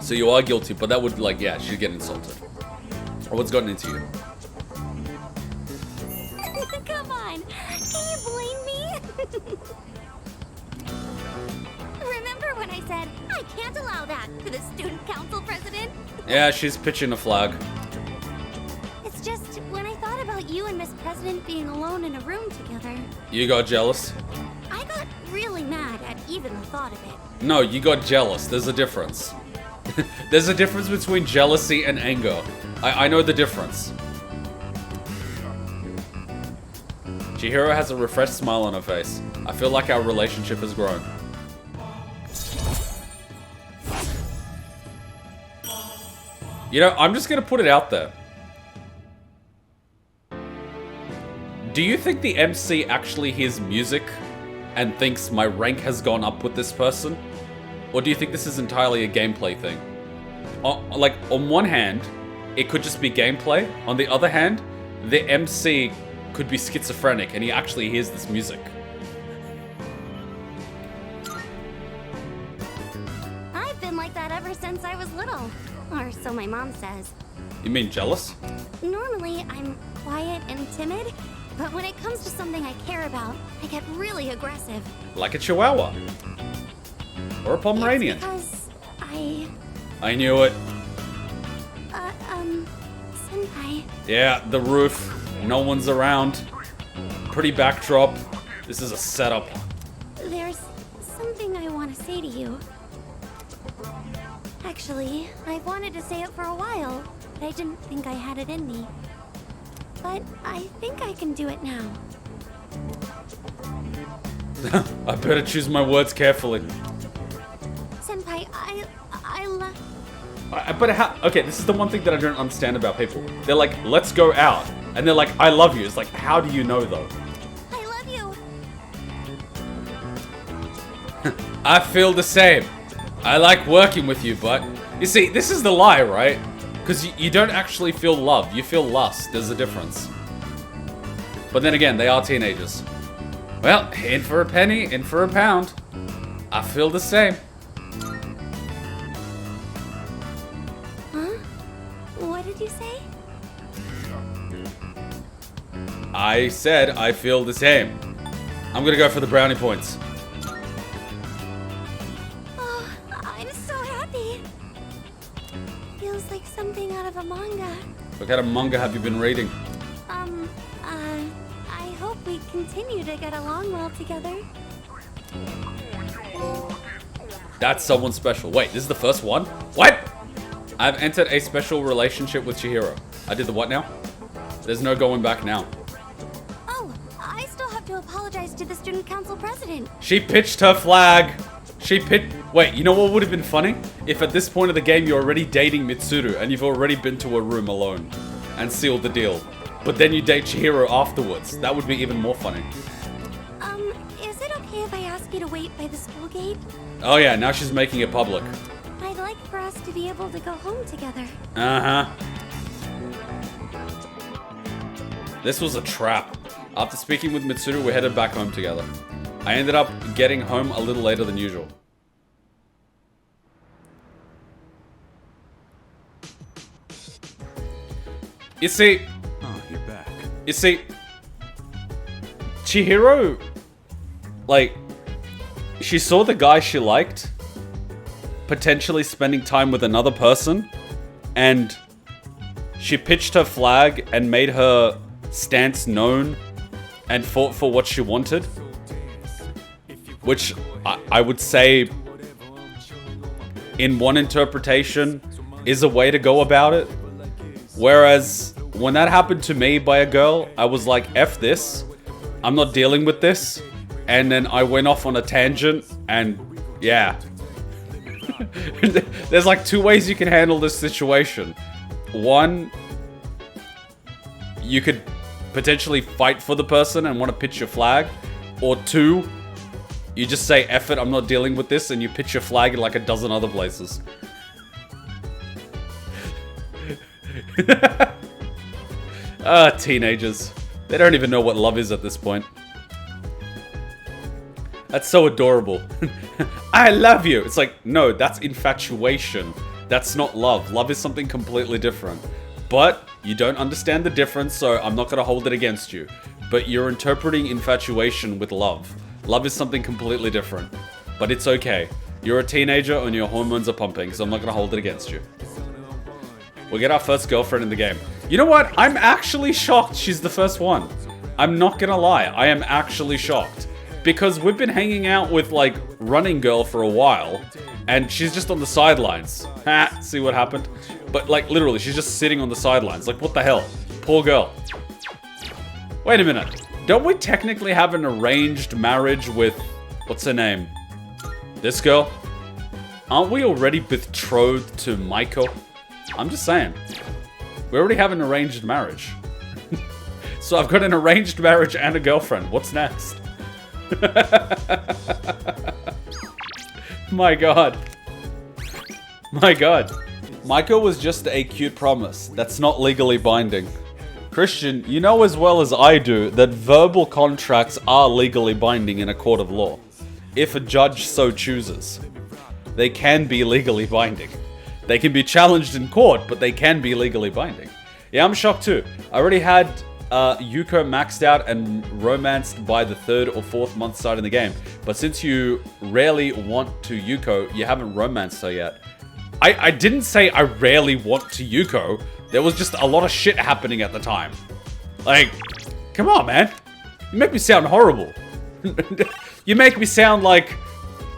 So you are guilty, but that would, like, yeah, she'd get insulted. Or what's gotten into you? Come on, can you blame me? Remember when I said, I can't allow that to the student council president? Yeah, she's pitching a flag. It's just, when I thought about you and Miss President being alone in a room together, You got jealous? I got really mad at even the thought of it. No, you got jealous. There's a difference. There's a difference between jealousy and anger. I know the difference. Chihiro has a refreshed smile on her face. I feel like our relationship has grown. You know, I'm just gonna put it out there. Do you think the MC actually hears music and thinks my rank has gone up with this person? Or do you think this is entirely a gameplay thing? Like, on one hand, it could just be gameplay. On the other hand, the MC could be schizophrenic and he actually hears this music. I've been like that ever since I was little. Or so my mom says. You mean jealous? Normally, I'm quiet and timid, but when it comes to something I care about, I get really aggressive. Like a Chihuahua. Or a Pomeranian. It's because I knew it. Senpai. Yeah, the roof. No one's around. Pretty backdrop. This is a setup. There's something I want to say to you. Actually, I've wanted to say it for a while, but I didn't think I had it in me. But I think I can do it now. I better choose my words carefully. Senpai, I love... But how... Okay, this is the one thing that I don't understand about people. They're like, let's go out. And they're like, I love you. It's like, how do you know, though? I love you. I feel the same. I like working with you, but... You see, this is the lie, right? Because you don't actually feel love. You feel lust. There's a difference. But then again, they are teenagers. Well, in for a penny, in for a pound. I feel the same. Huh? What did you say? I said I feel the same. I'm gonna go for the brownie points. Oh, I'm so happy. Feels like something out of a manga. What kind of manga have you been reading? I hope we continue to get along well together. That's someone special. Wait, this is the first one? What? I've entered a special relationship with Chihiro. I did the what now? There's no going back now. Oh, I still have to apologize to the student council president. She pitched her flag. Wait, you know what would have been funny? If at this point of the game you're already dating Mitsuru and you've already been to a room alone and sealed the deal. But then you date Chihiro afterwards. That would be even more funny. Is it okay if I ask you to wait by the school gate? Oh yeah, now she's making it public. I'd like for us to be able to go home together. Uh-huh. This was a trap. After speaking with Mitsuru, we headed back home together. I ended up getting home a little later than usual. You see... Oh, you're back. You see... Chihiro... Like... She saw the guy she liked potentially spending time with another person, and she pitched her flag and made her stance known and fought for what she wanted, which I would say in one interpretation is a way to go about it. Whereas when that happened to me by a girl, I was like, F this, I'm not dealing with this. And then I went off on a tangent, and yeah. There's like two ways you can handle this situation. One, you could potentially fight for the person and want to pitch your flag. Or two, you just say, F it, I'm not dealing with this, and you pitch your flag in like a dozen other places. Teenagers. They don't even know what love is at this point. That's so adorable. I love you. It's like, no, that's infatuation. That's not love. Love is something completely different. But you don't understand the difference, so I'm not going to hold it against you. But you're interpreting infatuation with love. Love is something completely different. But it's okay. You're a teenager and your hormones are pumping, so I'm not going to hold it against you. We'll get our first girlfriend in the game. You know what? I'm actually shocked she's the first one. I'm not going to lie. I am actually shocked. Because we've been hanging out with, like, Running Girl for a while, and she's just on the sidelines. Ha, see what happened? But, like, literally, she's just sitting on the sidelines. Like, what the hell? Poor girl. Wait a minute. Don't we technically have an arranged marriage with... What's her name? This girl? Aren't we already betrothed to Maiko? I'm just saying. We already have an arranged marriage. So I've got an arranged marriage and a girlfriend. What's next? My god. My god. Maiko was just a cute promise. That's not legally binding. Christian, you know as well as I do that verbal contracts are legally binding in a court of law. If a judge so chooses. They can be legally binding. They can be challenged in court, but they can be legally binding. Yeah, I'm shocked too. I already had Yuko maxed out and romanced by the 3rd or 4th month starting the game. But since you rarely want to Yuko, you haven't romanced her yet. I didn't say I rarely want to Yuko. There was just a lot of shit happening at the time. Like, come on, man. You make me sound horrible. You make me sound like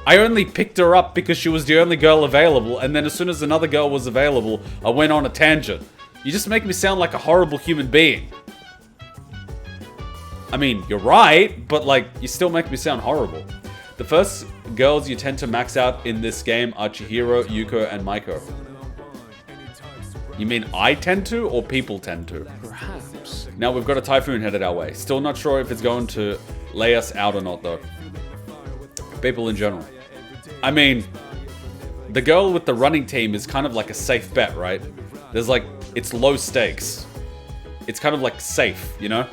I only picked her up because she was the only girl available, and then as soon as another girl was available, I went on a tangent. You just make me sound like a horrible human being. I mean, you're right, but like, you still make me sound horrible. The first girls you tend to max out in this game are Chihiro, Yuko, and Maiko. You mean I tend to, or people tend to? Perhaps. Now we've got a typhoon headed our way. Still not sure if it's going to lay us out or not, though. People in general. I mean, the girl with the running team is kind of like a safe bet, right? There's like, it's low stakes. It's kind of like safe, you know?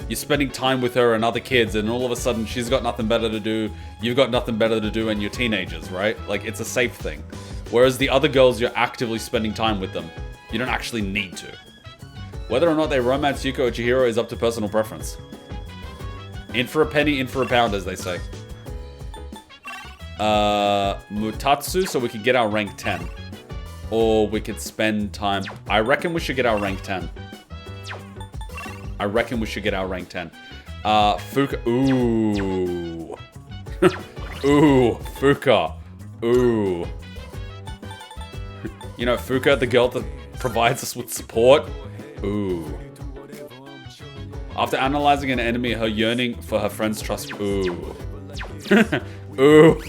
You're spending time with her and other kids, and all of a sudden she's got nothing better to do, you've got nothing better to do, and you're teenagers, right? Like, it's a safe thing. Whereas the other girls, you're actively spending time with them. You don't actually need to. Whether or not they romance Yuko or Chihiro is up to personal preference. In for a penny, in for a pound, as they say. Mutatsu, so we could get our rank 10. Or we could spend time... I reckon we should get our rank 10. I reckon we should get our rank 10. Fuka... Ooh. Ooh, Fuka. Ooh. You know, Fuka, the girl that provides us with support. Ooh. After analyzing an enemy, her yearning for her friend's trust. Ooh. Ooh.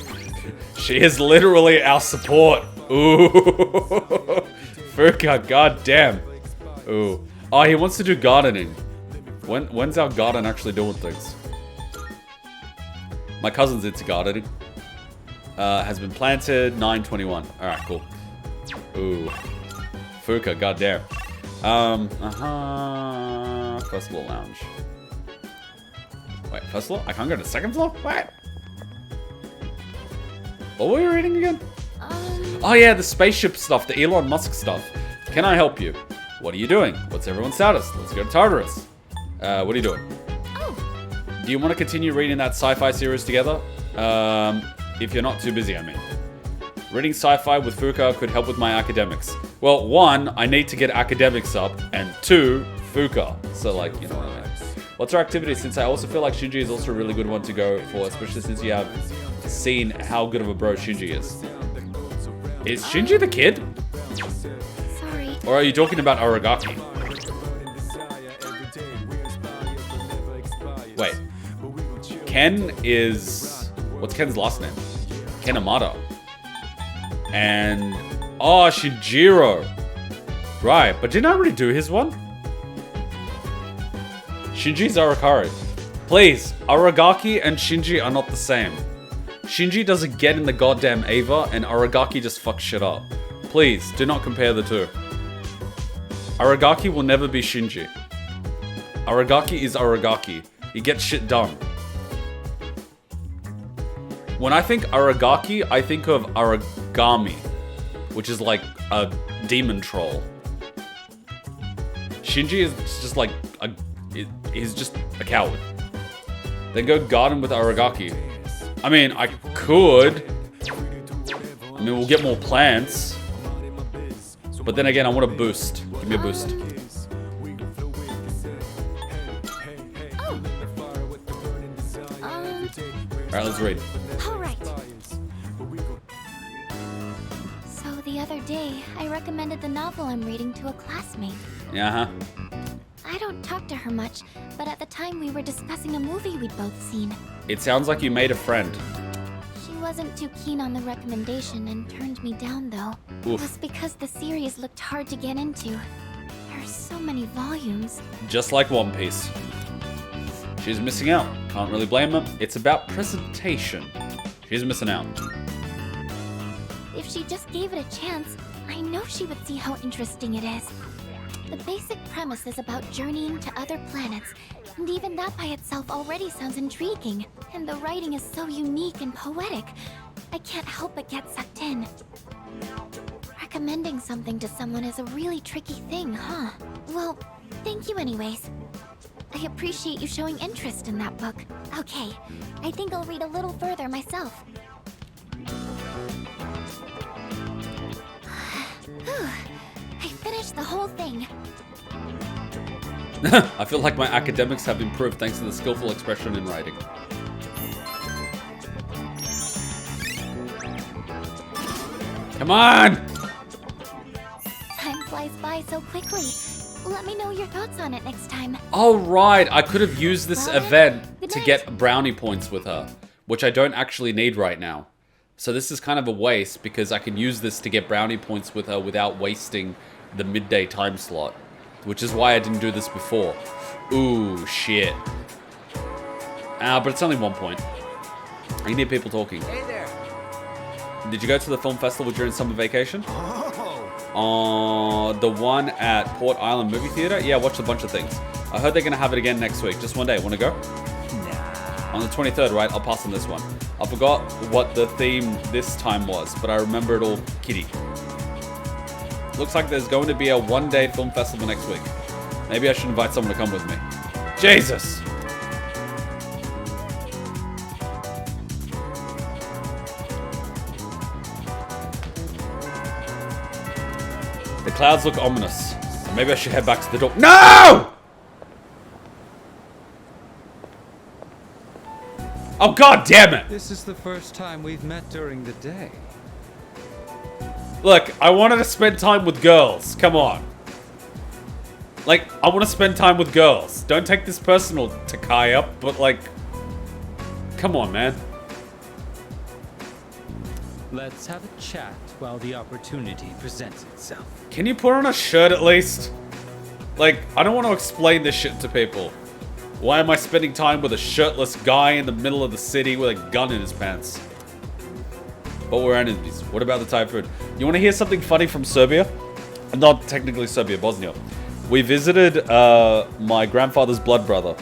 She is literally our support. Ooh. Fuka, goddamn. Ooh. Oh, he wants to do gardening. When's our garden actually doing things? My cousin's into gardening. Has been planted 9/21. Alright, cool. Ooh. Fuka, goddamn. Festival Lounge. First floor? I can't go to the second floor? What? What were we reading again? Oh yeah, the spaceship stuff, the Elon Musk stuff. Can I help you? What are you doing? What's everyone's status? Let's go to Tartarus. What are you doing? Do you want to continue reading that sci-fi series together? If you're not too busy, I mean. Reading sci-fi with Fuka could help with my academics. Well, one, I need to get academics up, and two, Fuka. So, like, you know what I mean. What's our activity? Since I also feel like Shinji is also a really good one to go for, especially since you have seen how good of a bro Shinji is. Is Shinji the kid? Sorry. Or are you talking about Aragaki? Wait. Ken is... What's Ken's last name? Ken Amada. And... Oh, CHIHIRO. Right, but didn't I already do his one? Shinji's Arakari. Please, Aragaki and Shinji are not the same. Shinji doesn't get in the goddamn Ava, and Aragaki just fucks shit up. Please, do not compare the two. Aragaki will never be Shinji. Aragaki is Aragaki. He gets shit done. When I think Aragaki, I think of Aragami, which is like a demon troll. Shinji is just like he's just a coward. Then go garden with Aragaki. I mean, I could. I mean, we'll get more plants. But then again, I want a boost. Give me a boost. Alright, let's read. Alright. So the other day, I recommended the novel I'm reading to a classmate. Yeah, I don't talk to her much, but at the time we were discussing a movie we'd both seen. It sounds like you made a friend. She wasn't too keen on the recommendation and turned me down though. Oof. It was because the series looked hard to get into. There are so many volumes. Just like One Piece. She's missing out. Can't really blame her. It's about presentation. She's missing out. If she just gave it a chance, I know she would see how interesting it is. The basic premise is about journeying to other planets, and even that by itself already sounds intriguing. And the writing is so unique and poetic, I can't help but get sucked in. Recommending something to someone is a really tricky thing, huh? Well, thank you anyways. I appreciate you showing interest in that book. Okay, I think I'll read a little further myself. I finished the whole thing. I feel like my academics have improved thanks to the skillful expression in writing. Come on! Time flies by so quickly. Let me know your thoughts on it next time. Oh, right. I could have used this Well then, event good to night. get brownie points with her, which I don't actually need right now. So this is kind of a waste because I can use this to get brownie points with her without wasting the midday time slot, which is why I didn't do this before. Ooh, shit. But it's only 1 point. I can hear people talking. Hey there. Did you go to the film festival during summer vacation? The one at Port Island Movie Theater? Yeah, I watched a bunch of things. I heard they're going to have it again next week. Just one day. Want to go? Nah. On the 23rd, right? I'll pass on this one. I forgot what the theme this time was, but I remember it all kitty. Looks like there's going to be a one-day film festival next week. Maybe I should invite someone to come with me. Jesus! The clouds look ominous. Maybe I should head back to the door. No! Oh, god damn it! This is the first time we've met during the day. Look, I wanted to spend time with girls. Come on. Like, I want to spend time with girls. Don't take this personal, Takaya, but like... Come on, man. Let's have a chat while the opportunity presents itself. Can you put on a shirt at least? Like, I don't want to explain this shit to people. Why am I spending time with a shirtless guy in the middle of the city with a gun in his pants? But we're enemies. What about the typhoon? You want to hear something funny from Serbia? Not technically Serbia, Bosnia. We visited my grandfather's blood brother.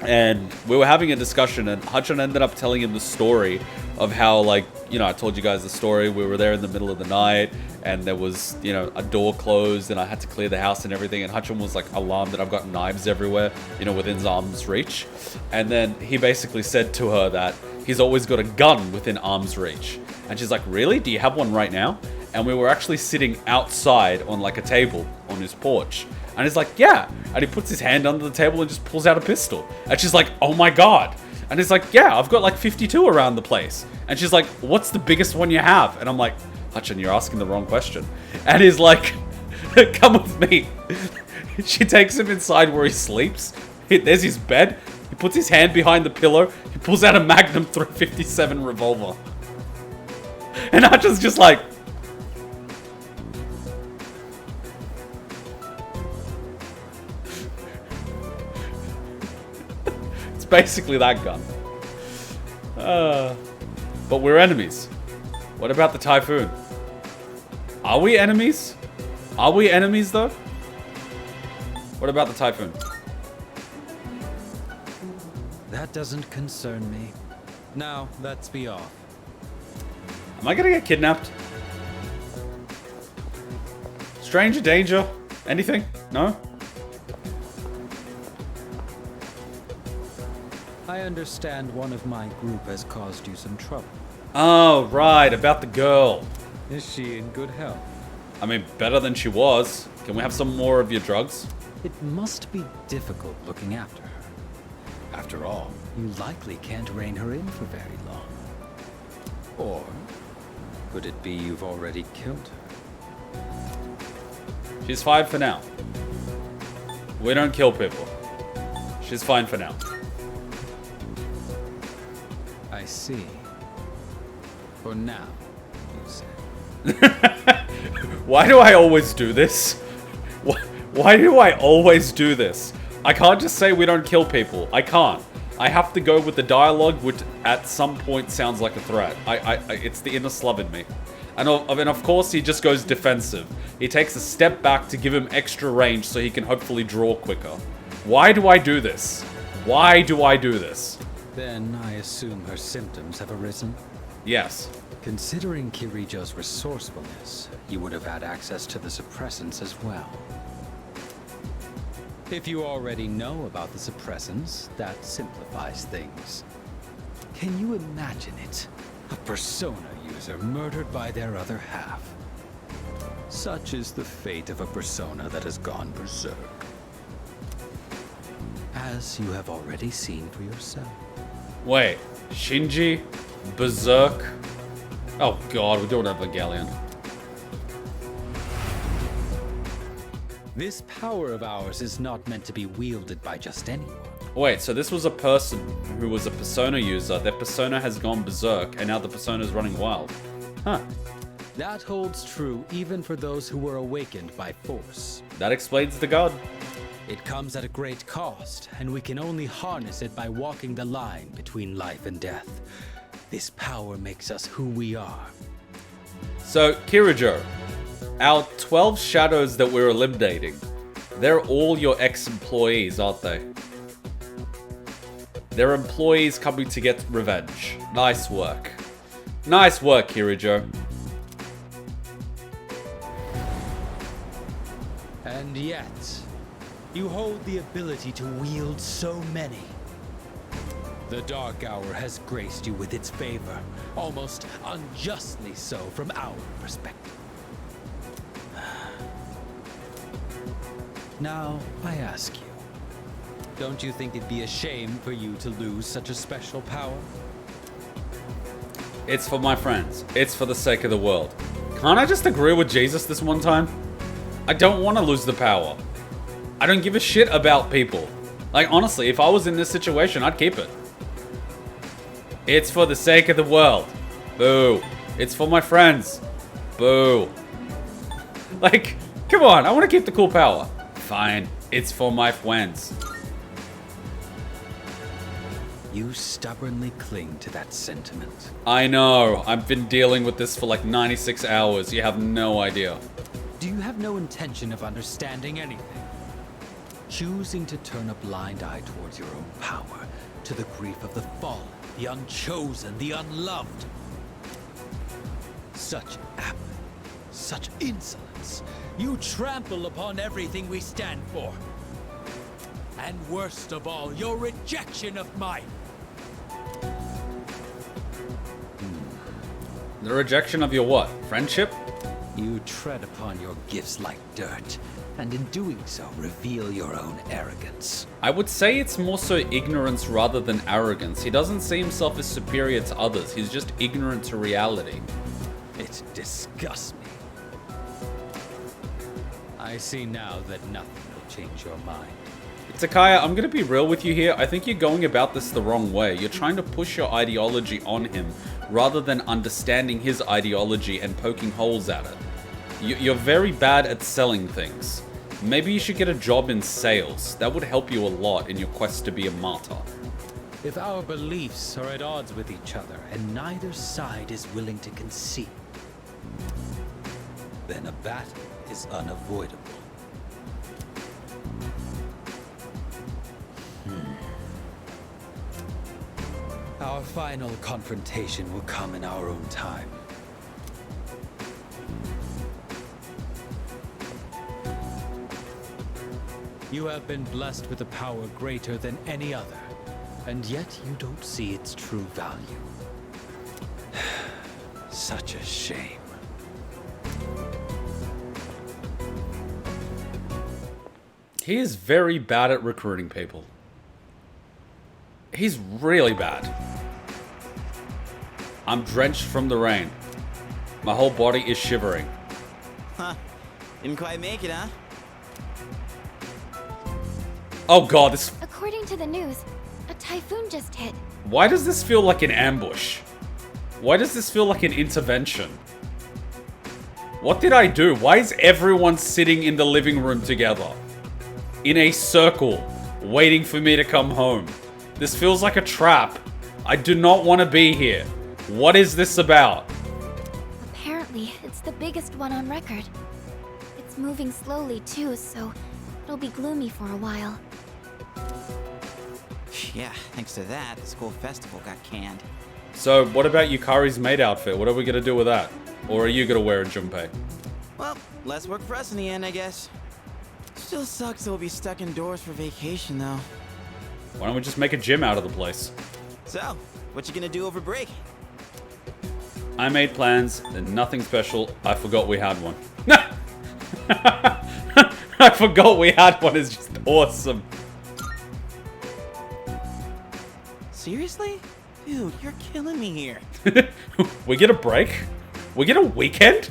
And we were having a discussion, and Hutchin ended up telling him the story of how, like, you know, I told you guys the story. We were there in the middle of the night, and there was, you know, a door closed, and I had to clear the house and everything. And Hutchin was, like, alarmed that I've got knives everywhere, you know, within his arm's reach. And then he basically said to her that he's always got a gun within arm's reach. And she's like, really? Do you have one right now? And we were actually sitting outside on, like, a table on his porch. And he's like, yeah. And he puts his hand under the table and just pulls out a pistol. And she's like, oh my god. And he's like, yeah, I've got like 52 around the place. And she's like, what's the biggest one you have? And I'm like, Hutchin, you're asking the wrong question. And he's like, come with me. She takes him inside where he sleeps. There's his bed. He puts his hand behind the pillow. He pulls out a Magnum .357 revolver. And Hutchin's just like, basically that gun. But we're enemies. What about the Typhoon? Are we enemies? Are we enemies though? What about the Typhoon? That doesn't concern me. Now, let's be off. Am I gonna get kidnapped? Stranger danger? Anything? No? I understand one of my group has caused you some trouble. Oh, right, about the girl. Is she in good health? I mean, better than she was. Can we have some more of your drugs? It must be difficult looking after her. After all, you likely can't rein her in for very long. Or could it be you've already killed her? She's fine for now. We don't kill people. She's fine for now. I see. For now, you say. Why do I always do this? Why do I always do this? I can't just say we don't kill people. I can't. I have to go with the dialogue, which at some point sounds like a threat. It's the inner Slav in me. And of course, he just goes defensive. He takes a step back to give him extra range so he can hopefully draw quicker. Why do I do this? Why do I do this? Then I assume her symptoms have arisen? Yes. Considering Kirijo's resourcefulness, you would have had access to the suppressants as well. If you already know about the suppressants, that simplifies things. Can you imagine it? A persona user murdered by their other half. Such is the fate of a persona that has gone berserk. As you have already seen for yourself. Wait, Shinji? Berserk? Oh god, we're doing Evangelion. This power of ours is not meant to be wielded by just anyone. Wait, so this was a person who was a persona user. Their persona has gone berserk, and now the persona is running wild. Huh. That holds true even for those who were awakened by force. That explains the god. It comes at a great cost, and we can only harness it by walking the line between life and death. This power makes us who we are. So, Kirijo, our 12 shadows that we're eliminating, they're all your ex-employees, aren't they? They're employees coming to get revenge. Nice work. Nice work, Kirijo. And yet, you hold the ability to wield so many. The Dark Hour has graced you with its favor, almost unjustly so from our perspective. Now, I ask you, don't you think it'd be a shame for you to lose such a special power? It's for my friends. It's for the sake of the world. Can't I just agree with Jesus this one time? I don't want to lose the power. I don't give a shit about people. Like, honestly, if I was in this situation, I'd keep it. It's for the sake of the world. Boo. It's for my friends. Boo. Like, come on, I want to keep the cool power. Fine. It's for my friends. You stubbornly cling to that sentiment. I know. I've been dealing with this for like 96 hours. You have no idea. Do you have no intention of understanding anything? choosing to turn a blind eye towards your own power, to the grief of the fallen, the unchosen, the unloved. Such apathy, such insolence. You trample upon everything we stand for. And worst of all, your rejection of mine. The rejection of your what? Friendship? You tread upon your gifts like dirt, and in doing so, reveal your own arrogance. I would say it's more so ignorance rather than arrogance. He doesn't see himself as superior to others. He's just ignorant to reality. It disgusts me. I see now that nothing will change your mind. Takaya, I'm gonna be real with you here. I think you're going about this the wrong way. You're trying to push your ideology on him rather than understanding his ideology and poking holes at it. You're very bad at selling things. Maybe you should get a job in sales. That would help you a lot in your quest to be a martyr. If our beliefs are at odds with each other and neither side is willing to concede, then a battle is unavoidable. Our final confrontation will come in our own time. You have been blessed with a power greater than any other, and yet you don't see its true value. Such a shame. He is very bad at recruiting people. He's really bad. I'm drenched from the rain. My whole body is shivering. Huh. Didn't quite make it, huh? Oh god, this... According to the news, a typhoon just hit. Why does this feel like an ambush? Why does this feel like an intervention? What did I do? Why is everyone sitting in the living room together? In a circle, waiting for me to come home. This feels like a trap. I do not want to be here. What is this about? Apparently, it's the biggest one on record. It's moving slowly too, so it'll be gloomy for a while. Yeah, thanks to that, the school festival got canned. So, what about Yukari's maid outfit? What are we gonna do with that? Or are you gonna wear a Junpei? Well, less work for us in the end, I guess. Still sucks that we'll be stuck indoors for vacation, though. Why don't we just make a gym out of the place? So, what you gonna do over break? I made plans, and nothing special. I forgot we had one. I forgot we had one. It's just awesome. Seriously? Dude, you're killing me here. We get a break? We get a weekend?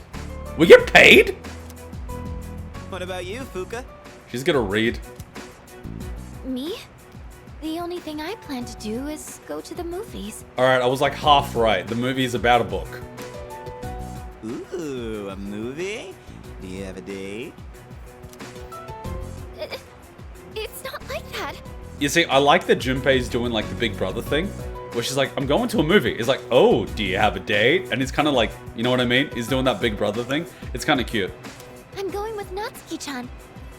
We get paid? What about you, Fuka? She's gonna read. Me? The only thing I plan to do is go to the movies. Alright, I was like half right. The movie is about a book. Ooh, a movie? Do you have a date? It's not like that. You see, I like that Junpei's doing like the Big Brother thing, where she's like, I'm going to a movie. It's like, oh, do you have a date? And it's kind of like, you know what I mean? He's doing that Big Brother thing. It's kind of cute. I'm going with Natsuki-chan.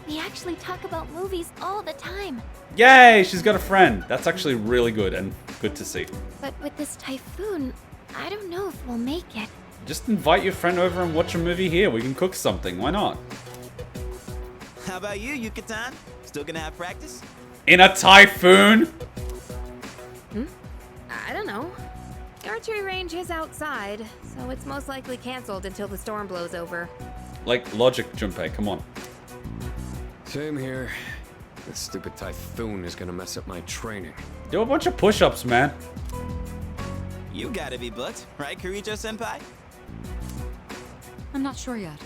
We actually talk about movies all the time. Yay, she's got a friend. That's actually really good and good to see. But with this typhoon, I don't know if we'll make it. Just invite your friend over and watch a movie here. We can cook something. Why not? How about you, Yuka-tan? Still gonna have practice? In a typhoon? I don't know. The archery range is outside, so it's most likely canceled until the storm blows over. Like, logic, Junpei. Come on. Same here. This stupid typhoon is gonna mess up my training. Do a bunch of push-ups, man. You gotta be booked, right, Kirijo-senpai? I'm not sure yet.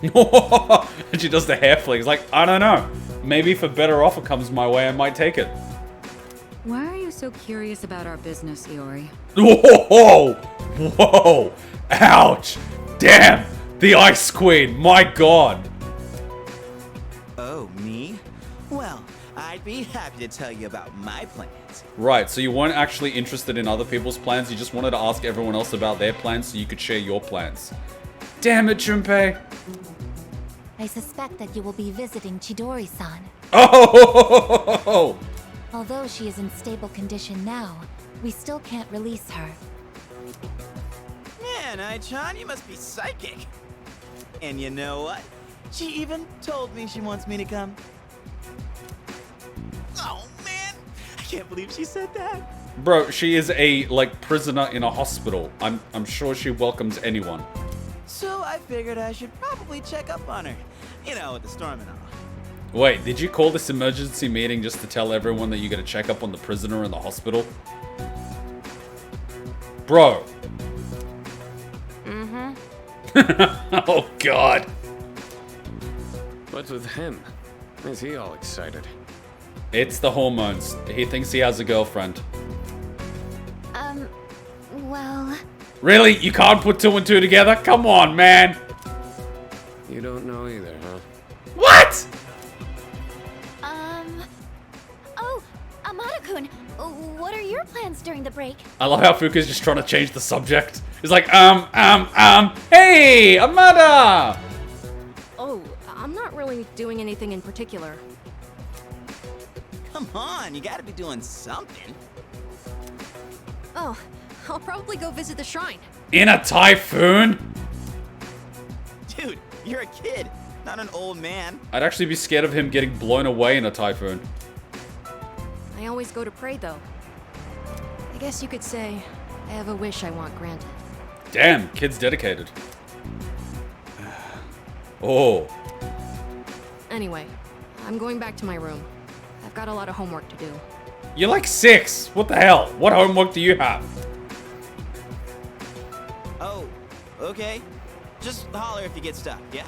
And she does the hair flicks. Like, I don't know. Maybe if a better offer comes my way, I might take it. Why are you so curious about our business, Iori? Whoa! Whoa! Ouch! Damn! The Ice Queen! My god! Oh, me? Well, I'd be happy to tell you about my plans. Right, so you weren't actually interested in other people's plans, you just wanted to ask everyone else about their plans so you could share your plans. Damn it, Junpei! I suspect that you will be visiting Chidori-san. Oh! Although she is in stable condition now, we still can't release her. Man, Ai-chan, you must be psychic. And you know what? She even told me she wants me to come. Oh, man. I can't believe she said that. Bro, she is a, like, prisoner in a hospital. I'm sure she welcomes anyone. So I figured I should probably check up on her. You know, with the storm and all. Wait, did you call this emergency meeting just to tell everyone that you're gonna check up on the prisoner in the hospital? Bro. Mm-hmm. Oh, God. What's with him? Is he all excited? It's the hormones. He thinks he has a girlfriend. Well... Really? You can't put 2 and 2 together? Come on, man. You don't know either, huh? What? Oh, Amada-kun, what are your plans during the break? I love how Fuka's just trying to change the subject. He's like, hey, Amada! Oh, I'm not really doing anything in particular. Come on, you gotta be doing something. Oh, I'll probably go visit the shrine. In a typhoon? Dude, you're a kid, not an old man. I'd actually be scared of him getting blown away in a typhoon. I always go to pray, though. I guess you could say I have a wish I want granted. Damn, kid's dedicated. Oh. Anyway, I'm going back to my room. I've got a lot of homework to do. You're like 6. What the hell? What homework do you have? Oh, okay. Just holler if you get stuck, yeah?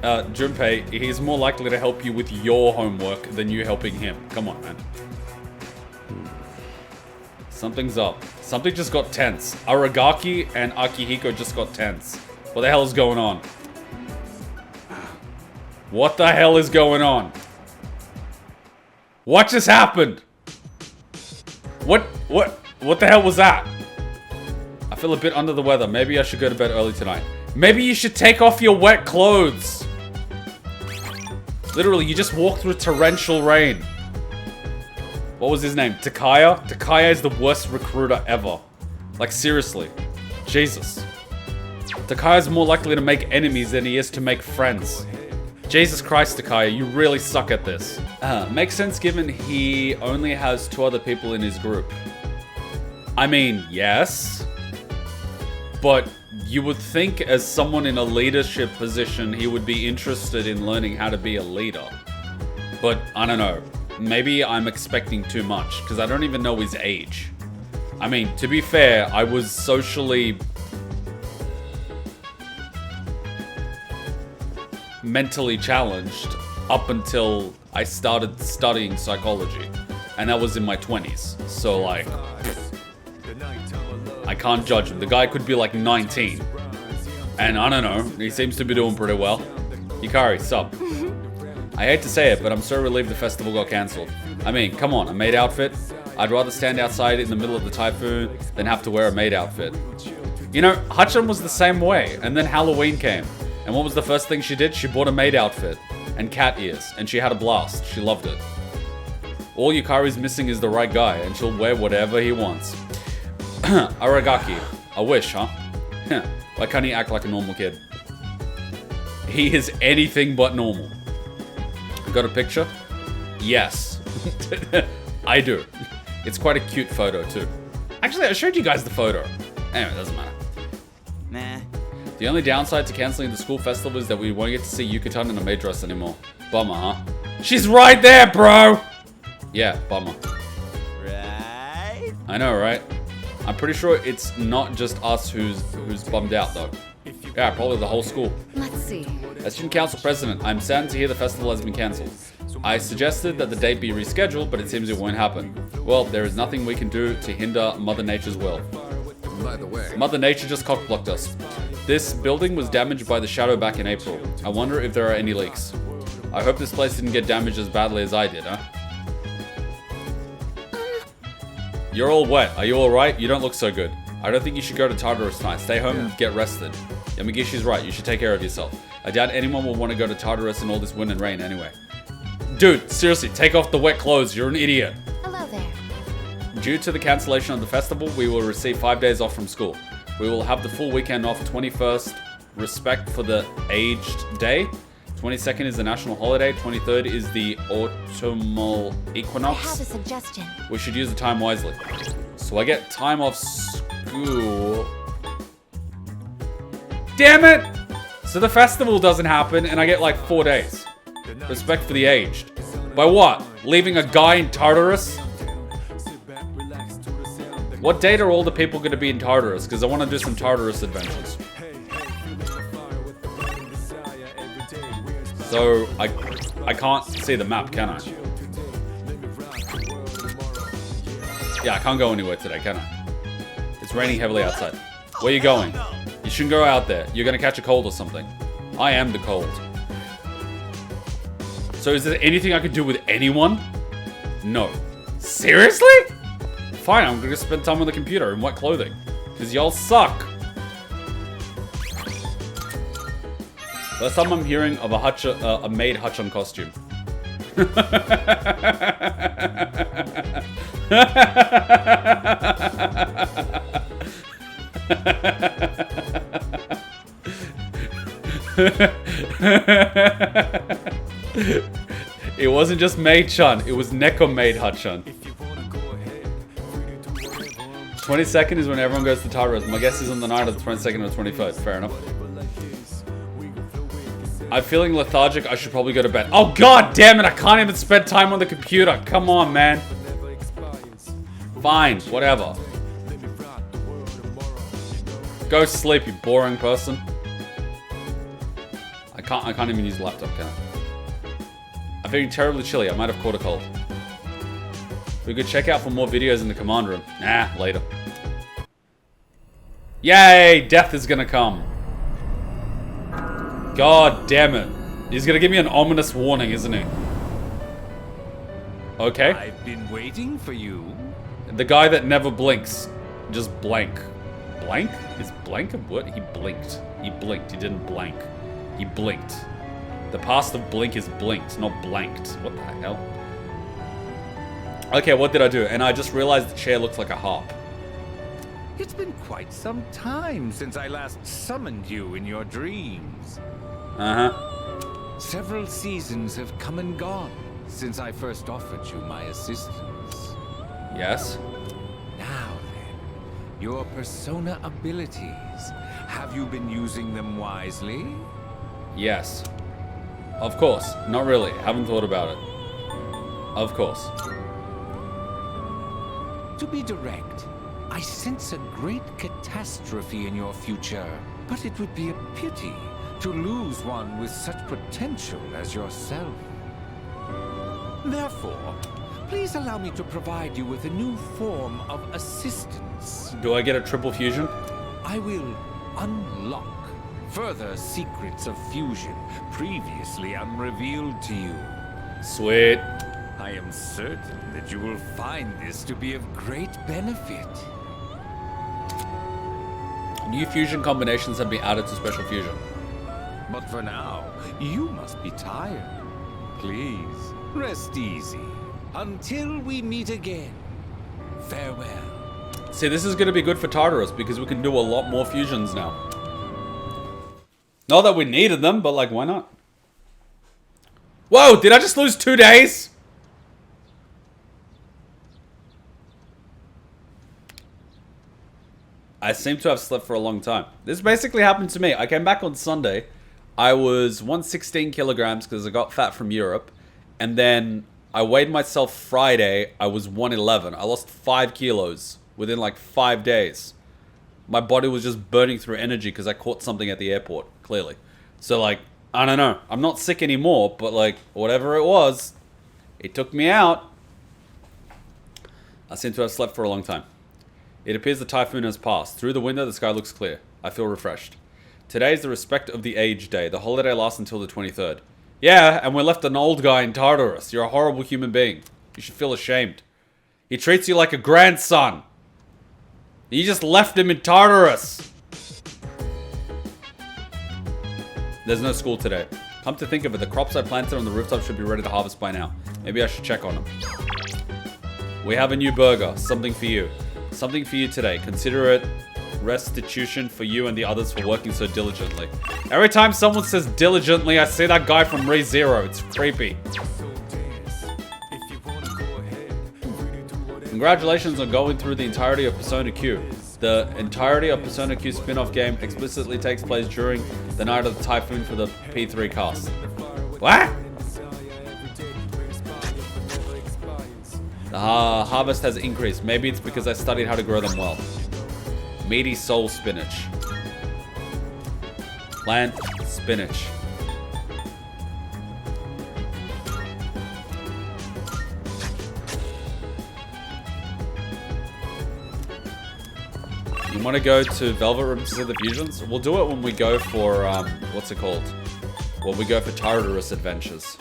Junpei, he's more likely to help you with your homework than you helping him. Come on, man. Something's up. Something just got tense. Aragaki and Akihiko just got tense. What the hell is going on? What the hell is going on? What just happened? What the hell was that? I feel a bit under the weather. Maybe I should go to bed early tonight. Maybe you should take off your wet clothes. Literally, you just walked through torrential rain. What was his name? Takaya? Takaya is the worst recruiter ever. Like, seriously. Jesus. Takaya is more likely to make enemies than he is to make friends. Jesus Christ, Takaya, you really suck at this. Makes sense given he only has 2 other people in his group. I mean, yes. But you would think as someone in a leadership position, he would be interested in learning how to be a leader. But I don't know. Maybe I'm expecting too much, because I don't even know his age. I mean, to be fair, I was socially... mentally challenged up until I started studying psychology. And that was in my 20s. So, like... I can't judge him. The guy could be like 19. And I don't know, he seems to be doing pretty well. Yukari, sup? I hate to say it, but I'm so relieved the festival got cancelled. I mean, come on, a maid outfit? I'd rather stand outside in the middle of the typhoon than have to wear a maid outfit. You know, Hachan was the same way, and then Halloween came. And what was the first thing she did? She bought a maid outfit and cat ears, and she had a blast. She loved it. All Yukari's missing is the right guy, and she'll wear whatever he wants. Aragaki, a wish, huh? Why can't he act like a normal kid? He is anything but normal. Got a picture? Yes. I do. It's quite a cute photo, too. Actually, I showed you guys the photo. Anyway, it doesn't matter. Nah. The only downside to cancelling the school festival is that we won't get to see Yuka-tan in a maid dress anymore. Bummer, huh? She's right there, bro! Yeah, bummer. Right? I know, right? I'm pretty sure it's not just us who's bummed out, though. Yeah, probably the whole school. Let's see. As student council president, I'm saddened to hear the festival has been cancelled. I suggested that the date be rescheduled, but it seems it won't happen. Well, there is nothing we can do to hinder Mother Nature's will. By the way, Mother Nature just cockblocked us. This building was damaged by the shadow back in April. I wonder if there are any leaks. I hope this place didn't get damaged as badly as I did, huh? You're all wet. Are you alright? You don't look so good. I don't think you should go to Tartarus tonight. Stay home and get rested. Yamagishi's right. You should take care of yourself. I doubt anyone will want to go to Tartarus in all this wind and rain anyway. Dude, seriously, take off the wet clothes. You're an idiot. Hello there. Due to the cancellation of the festival, we will receive 5 days off from school. We will have the full weekend off. 21st, respect for the aged day. 22nd is the national holiday. 23rd is the autumnal equinox. I have a suggestion. We should use the time wisely. So I get time off school. Damn it! So the festival doesn't happen and I get like 4 days. Respect for the aged. By what? Leaving a guy in Tartarus? What date are all the people going to be in Tartarus? Because I want to do some Tartarus adventures. So, I can't see the map, can I? Yeah, I can't go anywhere today, can I? It's raining heavily outside. Where are you going? You shouldn't go out there. You're going to catch a cold or something. I am the cold. So is there anything I could do with anyone? No. Seriously? Fine, I'm gonna spend time on the computer in wet clothing. Because y'all suck. First time I'm hearing of a maid Hutchon costume. It wasn't just Maid-chan, it was Neko Maid Hutchon. 22nd is when everyone goes to Tartarus. My guess is on the night of the 22nd or 23rd. Fair enough. I'm feeling lethargic. I should probably go to bed. Oh, god damn it. I can't even spend time on the computer. Come on, man. Fine. Whatever. Go sleep, you boring person. I can't even use the laptop, can I? I'm feeling terribly chilly. I might have caught a cold. We could check out for more videos in the command room. Nah, later. Yay! Death is gonna come. God damn it. He's gonna give me an ominous warning, isn't he? Okay. I've been waiting for you. The guy that never blinks. Just blank. Blank? Is blank a what? He blinked. He blinked. He didn't blank. He blinked. The past of blink is blinked, not blanked. What the hell? Okay, what did I do? And I just realized the chair looks like a harp. It's been quite some time since I last summoned you in your dreams. Uh-huh. Several seasons have come and gone since I first offered you my assistance. Yes? Now then, your persona abilities. Have you been using them wisely? Yes. Of course. Not really. Haven't thought about it. Of course. To be direct, I sense a great catastrophe in your future, but it would be a pity to lose one with such potential as yourself. Therefore, please allow me to provide you with a new form of assistance. Do I get a triple fusion? I will unlock further secrets of fusion previously unrevealed to you. Sweet. I am certain that you will find this to be of great benefit. New fusion combinations have been added to Special Fusion. But for now, you must be tired. Please, rest easy. Until we meet again, farewell. See, this is going to be good for Tartarus because we can do a lot more fusions now. Not that we needed them, but like, why not? Whoa, did I just lose 2 days? I seem to have slept for a long time. This basically happened to me. I came back on Sunday. I was 116 kilograms because I got fat from Europe. And then I weighed myself Friday. I was 111. I lost 5 kilos within like 5 days. My body was just burning through energy because I caught something at the airport, clearly. So like, I don't know. I'm not sick anymore, but like, whatever it was, it took me out. I seem to have slept for a long time. It appears the typhoon has passed. Through the window, the sky looks clear. I feel refreshed. Today is the Respect of the Aged Day. The holiday lasts until the 23rd. Yeah, and we left an old guy in Tartarus. You're a horrible human being. You should feel ashamed. He treats you like a grandson. You just left him in Tartarus. There's no school today. Come to think of it, the crops I planted on the rooftop should be ready to harvest by now. Maybe I should check on them. We have a new burger. Something for you. Something for you today. Consider it restitution for you and the others for working so diligently. Every time someone says diligently, I see that guy from ReZero. It's creepy. Congratulations on going through the entirety of Persona Q. The entirety of Persona Q spin-off game explicitly takes place during the night of the typhoon for the P3 cast. What? The harvest has increased. Maybe it's because I studied how to grow them well. Meaty soul spinach. Plant spinach. You want to go to Velvet Room to see the fusions? We'll do it when we go for, what's it called? When we go for Tartarus Adventures.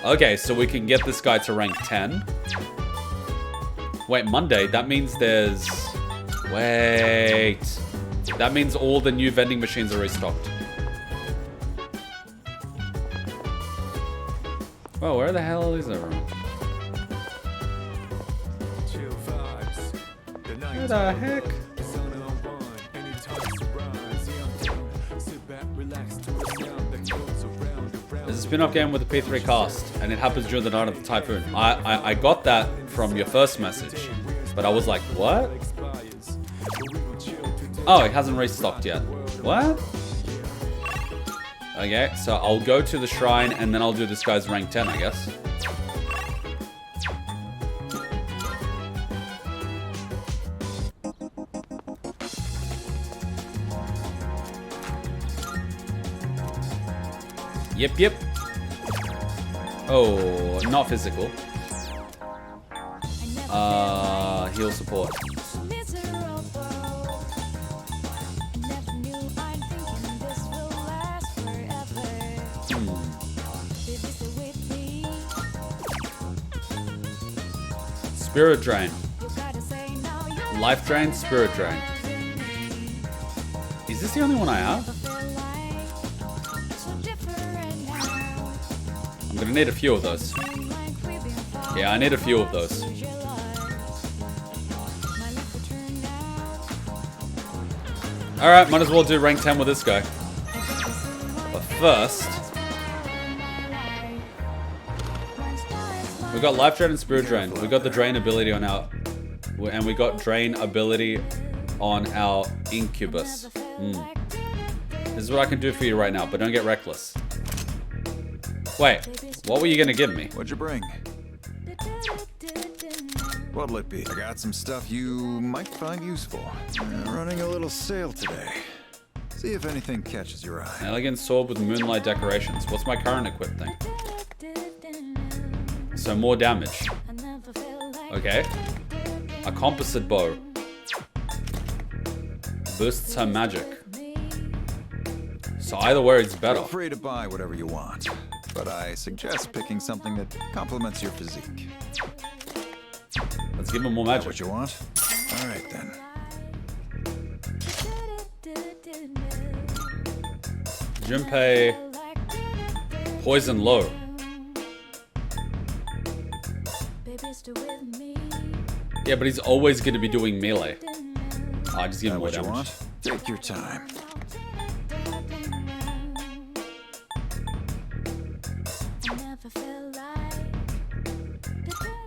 Okay, so we can get this guy to rank 10. Wait, Monday? That means there's... Wait. That means all the new vending machines are restocked. Oh, where the hell is everyone? Where the heck? There's a spin-off game with the P3 cast, and it happens during the night of the typhoon. I got that from your first message, but I was like, what? Oh, it hasn't restocked yet. What? Okay, so I'll go to the shrine, and then I'll do this guy's rank 10, I guess. Yep. Oh, not physical. Heal support. Spirit Drain. Life Drain, Spirit Drain. Is this the only one I have? I'm gonna need a few of those. Yeah, I need a few of those. Alright, might as well do rank 10 with this guy. But first... we got Life Drain and Spirit Drain. We got the Drain ability on our... and we got Drain ability on our Incubus. This is what I can do for you right now, but don't get reckless. Wait, what were you gonna give me? What'd you bring? What'll it be? I got some stuff you might find useful. Running a little sale today. See if anything catches your eye. An elegant sword with moonlight decorations. What's my current equip thing? So more damage. Okay. A composite bow. Boosts her magic. So either way, it's better. Feel free to buy whatever you want, but I suggest picking something that complements your physique. Let's give him more magic. What you want? All right then. Junpei. Poison low. Yeah, but he's always going to be doing melee. I just give him more damage. Want? Take your time.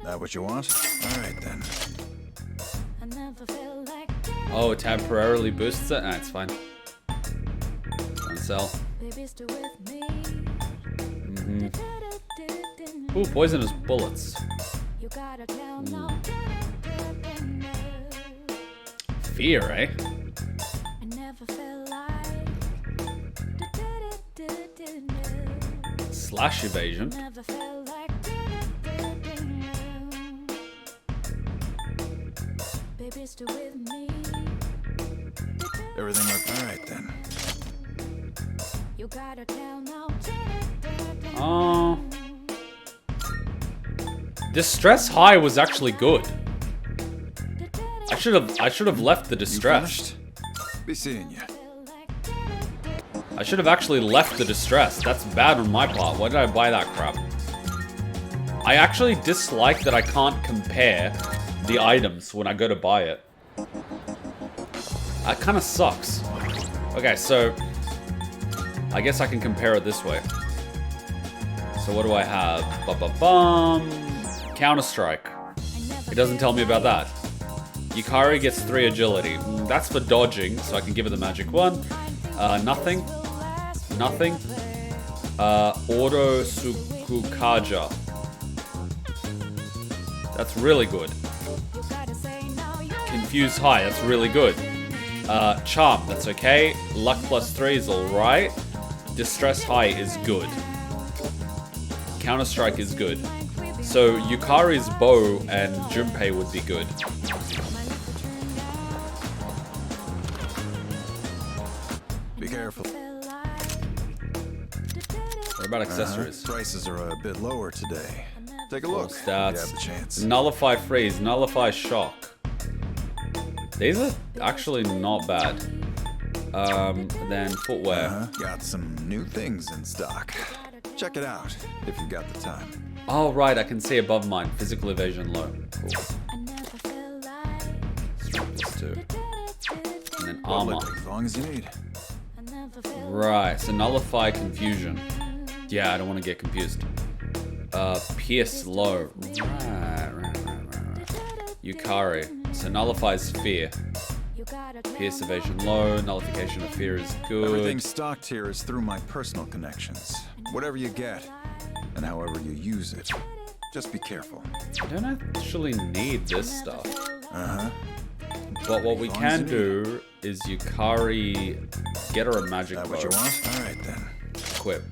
That what you want? All right then. Oh, temporarily boosts it? Nah, it's fine. Don't sell. Ooh, poisonous bullets. Fear, eh? Slash evasion. Everything looked all right then. Oh. Distress high was actually good. I should have left the distress. Be seeing you. I should have actually left the distress. That's bad on my part. Why did I buy that crap? I actually dislike that I can't compare the items when I go to buy it. That kind of sucks. Okay, so I guess I can compare it this way. So what do I have? Ba-ba-bum. Counter-Strike. It doesn't tell me about that. Yukari gets 3 agility. That's for dodging, so I can give it the magic one. Nothing. Nothing. Auto Sukukaja. That's really good. Confuse High, that's really good. Charm, that's okay. Luck +3 is alright. Distress High is good. Counter-Strike is good. So Yukari's bow and Junpei would be good. Be careful. What about accessories? Prices are a bit lower today. Take a look. Stats. If you have the chance. Nullify Freeze, Nullify Shock. These are actually not bad. Then footwear. Got some new things in stock. Check it out if you've got the time. Oh, right, I can see above mine. Physical evasion low. Cool. Strength +2. And then armor. As long as you need. Right, so nullify confusion. Yeah, I don't want to get confused. Pierce low. Right. Yukari. So nullifies fear. Pierce evasion low. Nullification of fear is good. Everything stocked here is through my personal connections. Whatever you get, and however you use it, just be careful. I don't actually need this stuff. But what we can do is Yukari get her a magic bow. That what you want? All right then. Equip.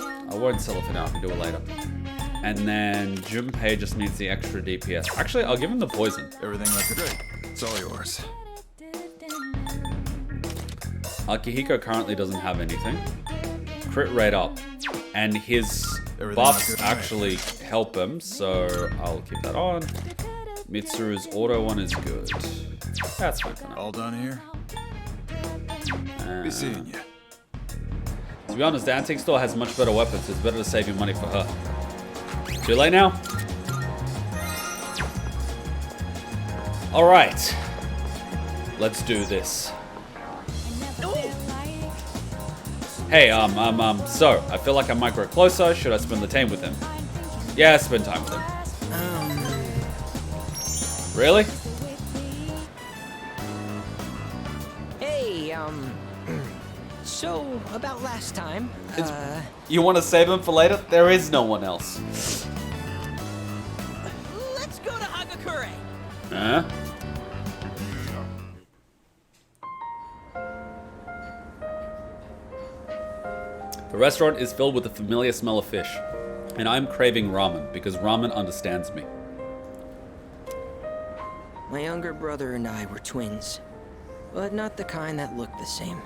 I won't sell it for now. I can do it later. And then Junpei just needs the extra DPS. Actually, I'll give him the poison. Everything looks great. It's all yours. Akihiko currently doesn't have anything. Crit rate up. And his Everything buffs looks good. actually help him, so I'll keep that on. Mitsuru's auto one is good. That's fine for now. All done here? Be seeing you. To be honest, the antique store has much better weapons. It's better to save your money for her. Too late now? Alright. Let's do this. Hey, so, I feel like I might grow closer. Should I spend the time with him? Yeah, spend time with him. Really? Hey, so, about last time, You want to save him for later? There is no one else. let's go to Hagakure. Huh? The restaurant is filled with the familiar smell of fish, and I'm craving ramen because ramen understands me. My younger brother and I were twins, but not the kind that looked the same.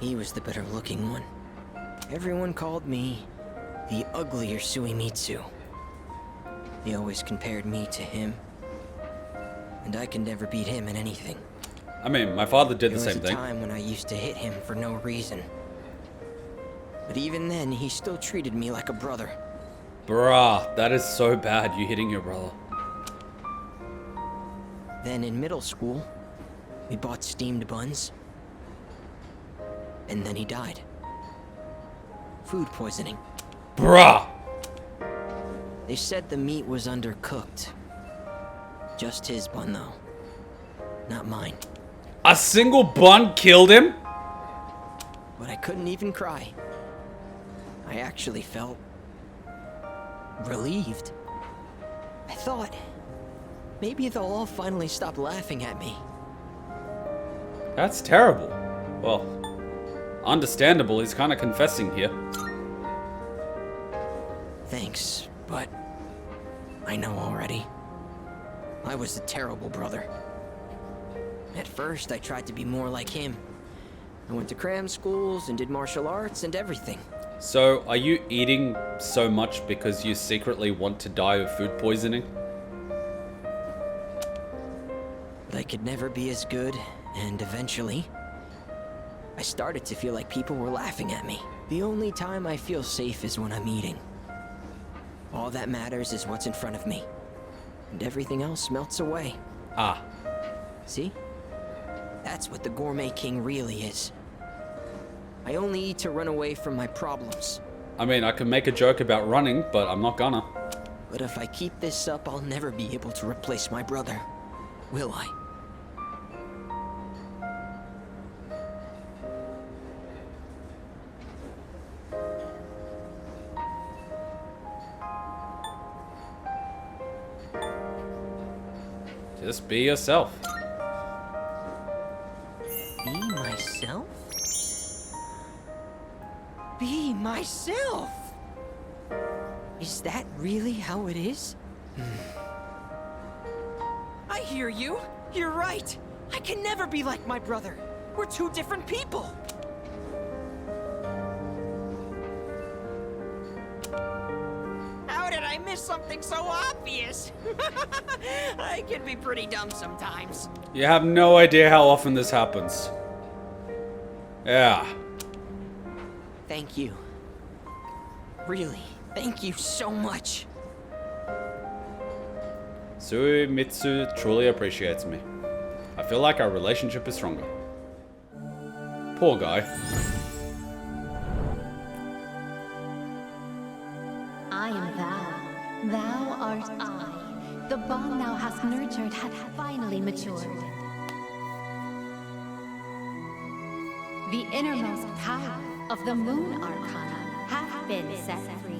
He was the better looking one. Everyone called me the uglier Suimitsu. They always compared me to him, and I could never beat him in anything. I mean, my father did the There same was a thing. time when I used to hit him for no reason. But even then, he still treated me like a brother. Bruh, that is so bad, you hitting your brother. Then in middle school, we bought steamed buns. And then he died. Food poisoning. Bruh! They said the meat was undercooked. Just his bun, though. Not mine. A single bun killed him? But I couldn't even cry. I actually felt relieved. I thought maybe they'll all finally stop laughing at me. That's terrible. Well, understandable. He's kind of confessing here. Thanks, but I know already. I was a terrible brother. At first, I tried to be more like him. I went to cram schools and did martial arts and everything. So, are you eating so much because you secretly want to die of food poisoning? But I could never be as good And eventually, I started to feel like people were laughing at me. The only time I feel safe is when I'm eating. All that matters is what's in front of me. And everything else melts away. Ah. See? That's what the Gourmet King really is. I only eat to run away from my problems. I mean, I can make a joke about running, but I'm not gonna. But if I keep this up, I'll never be able to replace my brother. Will I? Just be yourself. Be myself? Be myself! Is that really how it is? I hear you. You're right. I can never be like my brother. We're two different people. How did I miss something so obvious? I can be pretty dumb sometimes. You have no idea how often this happens. Yeah. Thank you. Really, thank you so much. Suimitsu truly appreciates me. I feel like our relationship is stronger. Poor guy. I am thou. Thou art I. The bond thou hast nurtured hath finally matured. The innermost power of the Moon Arcana hath been set free.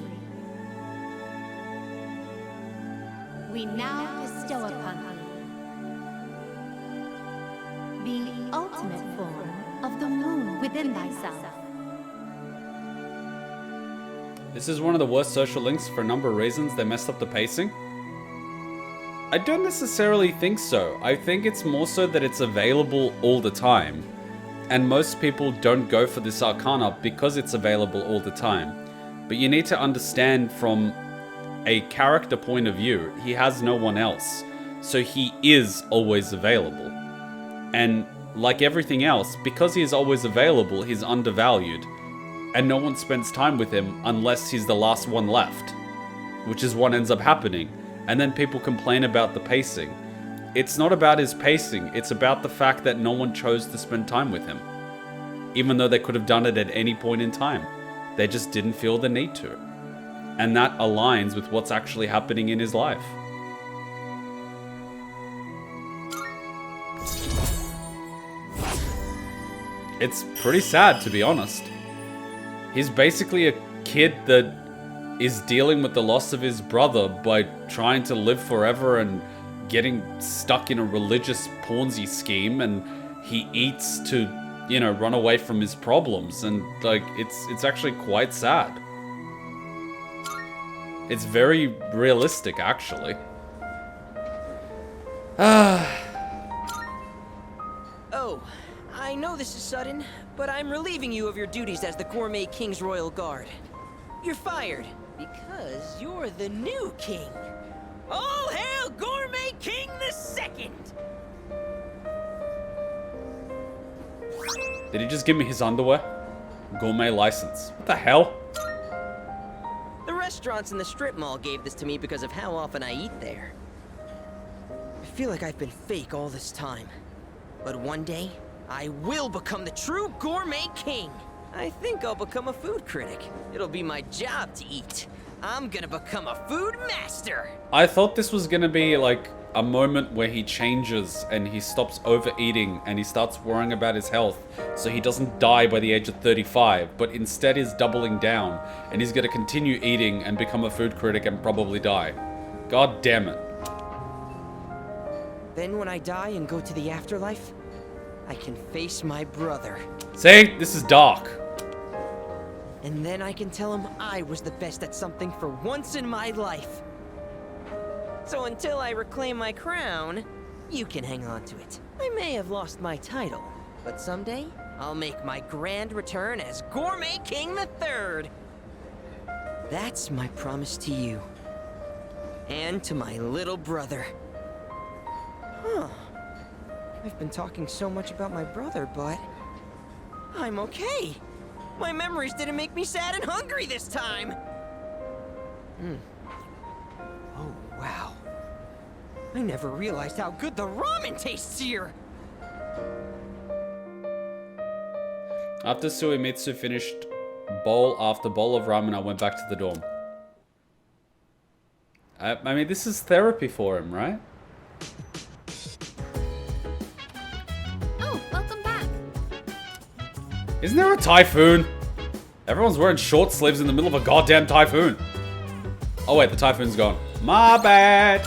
We now bestow upon thee the ultimate form of the moon within thyself. This is one of the worst social links for a number of reasons. They messed up the pacing. I don't necessarily think so. I think it's more so that it's available all the time. And most people don't go for this arcana because it's available all the time. But you need to understand from a character point of view, he has no one else. So he is always available. And like everything else, because he is always available, he's undervalued. And no one spends time with him unless he's the last one left. Which is what ends up happening. And then people complain about the pacing. It's not about his pacing, it's about the fact that no one chose to spend time with him. Even though they could have done it at any point in time. They just didn't feel the need to. And that aligns with what's actually happening in his life. It's pretty sad, to be honest. He's basically a kid that is dealing with the loss of his brother by trying to live forever and getting stuck in a religious Ponzi scheme, and he eats to, you know, run away from his problems, and like it's actually quite sad. It's very realistic, actually. Oh, I know this is sudden, but I'm relieving you of your duties as the Gourmet King's Royal Guard. You're fired because you're the new king. All hail Gourmet King II! Did he just give me his underwear? Gourmet license. What the hell? The restaurants in the strip mall gave this to me because of how often I eat there. I feel like I've been fake all this time. But one day, I will become the true Gourmet King. I think I'll become a food critic. It'll be my job to eat. I'm gonna become a food master. I thought this was gonna be like a moment where he changes and he stops overeating and he starts worrying about his health so he doesn't die by the age of 35, but instead is doubling down and he's gonna continue eating and become a food critic and probably die. God damn it. Then when I die and go to the afterlife, I can face my brother. See? This is dark. And then I can tell him I was the best at something for once in my life. So until I reclaim my crown, you can hang on to it. I may have lost my title, but someday I'll make my grand return as Gourmet King III. That's my promise to you. And to my little brother. Huh. I've been talking so much about my brother, but I'm okay. My memories didn't make me sad and hungry this time. Oh, wow. I never realized how good the ramen tastes here. After Suimitsu finished bowl after bowl of ramen, I went back to the dorm. I mean, this is therapy for him, right? Oh, welcome back. Isn't there a typhoon? Everyone's wearing short sleeves in the middle of a goddamn typhoon. Oh wait, the typhoon's gone. My bad.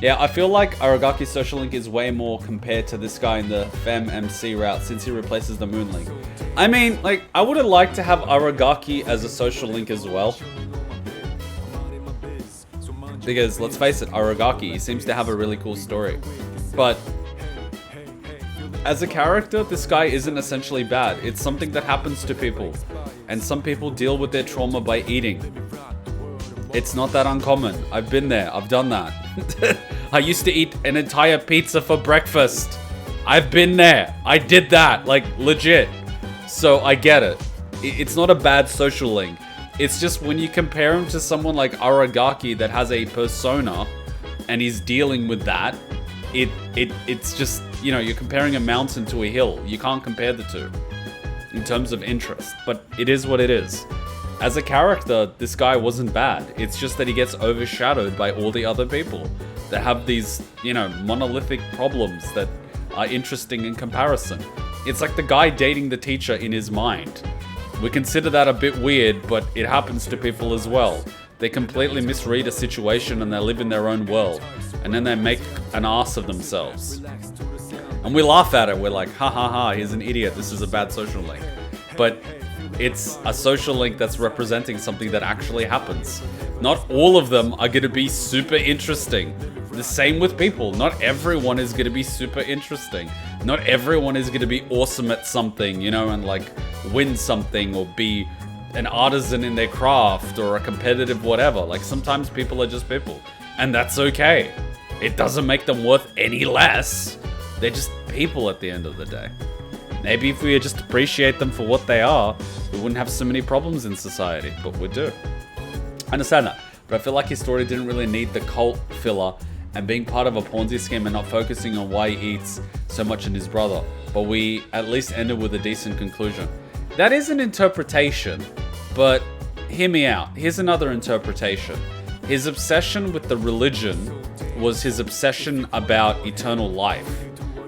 Yeah, I feel like Aragaki's social link is way more compared to this guy in the FemMC route since he replaces the moon link. I mean, like, I would have liked to have Aragaki as a social link as well. Because, let's face it, Aragaki, he seems to have a really cool story. But, as a character, this guy isn't essentially bad. It's something that happens to people. And some people deal with their trauma by eating. It's not that uncommon. I've been there. I've done that. I used to eat an entire pizza for breakfast. I've been there. I did that. Like, legit. So, I get it. It's not a bad social link. It's just when you compare him to someone like Aragaki that has a persona and he's dealing with that, it's just, you know, you're comparing a mountain to a hill. You can't compare the two in terms of interest, but it is what it is. As a character, this guy wasn't bad. It's just that he gets overshadowed by all the other people that have these, you know, monolithic problems that are interesting in comparison. It's like the guy dating the teacher in his mind. We consider that a bit weird, but it happens to people as well. They completely misread a situation and they live in their own world. And then they make an ass of themselves. And we laugh at it. We're like, ha ha ha, he's an idiot. This is a bad social link. But it's a social link that's representing something that actually happens. Not all of them are going to be super interesting. The same with people. Not everyone is going to be super interesting. Not everyone is going to be awesome at something, you know, and like win something or be an artisan in their craft or a competitive whatever. Like sometimes people are just people. And that's okay. It doesn't make them worth any less. They're just people at the end of the day. Maybe if we just appreciate them for what they are, we wouldn't have so many problems in society, but we do. I understand that, but I feel like his story didn't really need the cult filler and being part of a Ponzi scheme and not focusing on why he eats so much in his brother, but we at least ended with a decent conclusion. That is an interpretation, but hear me out. Here's another interpretation. His obsession with the religion was his obsession about eternal life,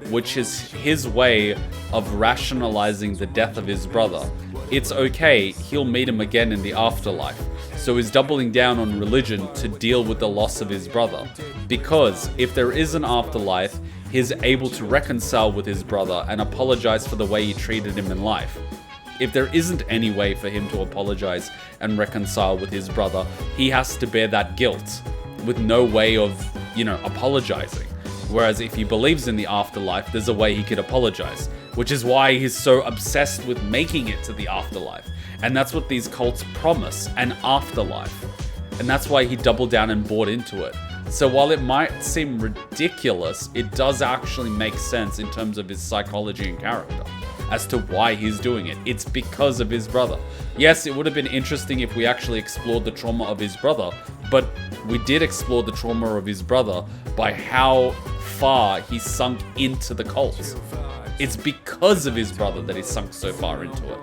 which is his way of rationalizing the death of his brother. It's okay, he'll meet him again in the afterlife. So he's doubling down on religion to deal with the loss of his brother. Because if there is an afterlife, he's able to reconcile with his brother and apologize for the way he treated him in life. If there isn't any way for him to apologize and reconcile with his brother, he has to bear that guilt with no way of, you know, apologizing. Whereas if he believes in the afterlife, there's a way he could apologize, which is why he's so obsessed with making it to the afterlife. And that's what these cults promise, an afterlife. And that's why he doubled down and bought into it. So while it might seem ridiculous, it does actually make sense in terms of his psychology and character as to why he's doing it. It's because of his brother. Yes, it would have been interesting if we actually explored the trauma of his brother, but we did explore the trauma of his brother by how far he sunk into the cult. It's because of his brother that he sunk so far into it.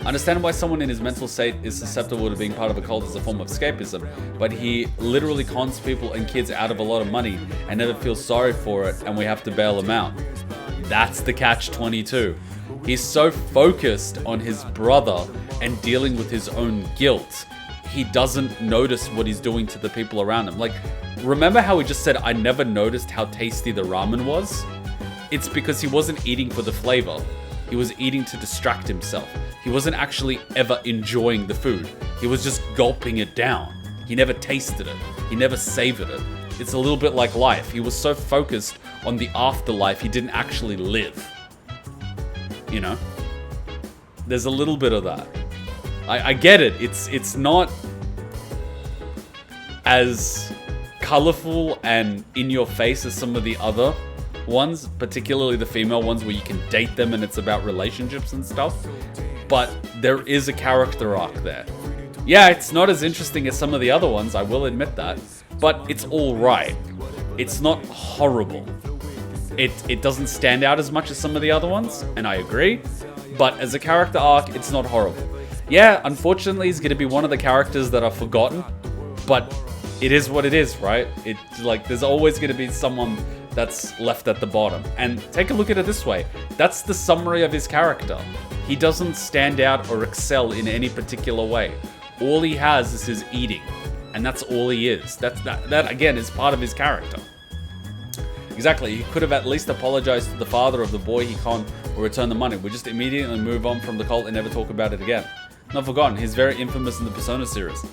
I understand why someone in his mental state is susceptible to being part of a cult as a form of escapism, but he literally cons people and kids out of a lot of money and never feels sorry for it, and we have to bail him out. That's the catch-22. He's so focused on his brother and dealing with his own guilt, he doesn't notice what he's doing to the people around him. Like, remember how he just said, I never noticed how tasty the ramen was? It's because he wasn't eating for the flavor. He was eating to distract himself. He wasn't actually ever enjoying the food. He was just gulping it down. He never tasted it. He never savored it. It's a little bit like life. He was so focused on the afterlife, he didn't actually live. You know? There's a little bit of that. I get it. It's not as colorful and in your face as some of the other ones, particularly the female ones where you can date them and it's about relationships and stuff. But there is a character arc there. Yeah, it's not as interesting as some of the other ones, I will admit that, but it's all right. It's not horrible. It doesn't stand out as much as some of the other ones, and I agree, but as a character arc, it's not horrible. Yeah, unfortunately, he's going to be one of the characters that are forgotten, but it is what it is, right? It's like, there's always going to be someone that's left at the bottom. And take a look at it this way. That's the summary of his character. He doesn't stand out or excel in any particular way. All he has is his eating, and that's all he is. That again is part of his character. Exactly, he could have at least apologized to the father of the boy he can't or return the money. We just immediately move on from the cult and never talk about it again. Not forgotten, he's very infamous in the Persona series.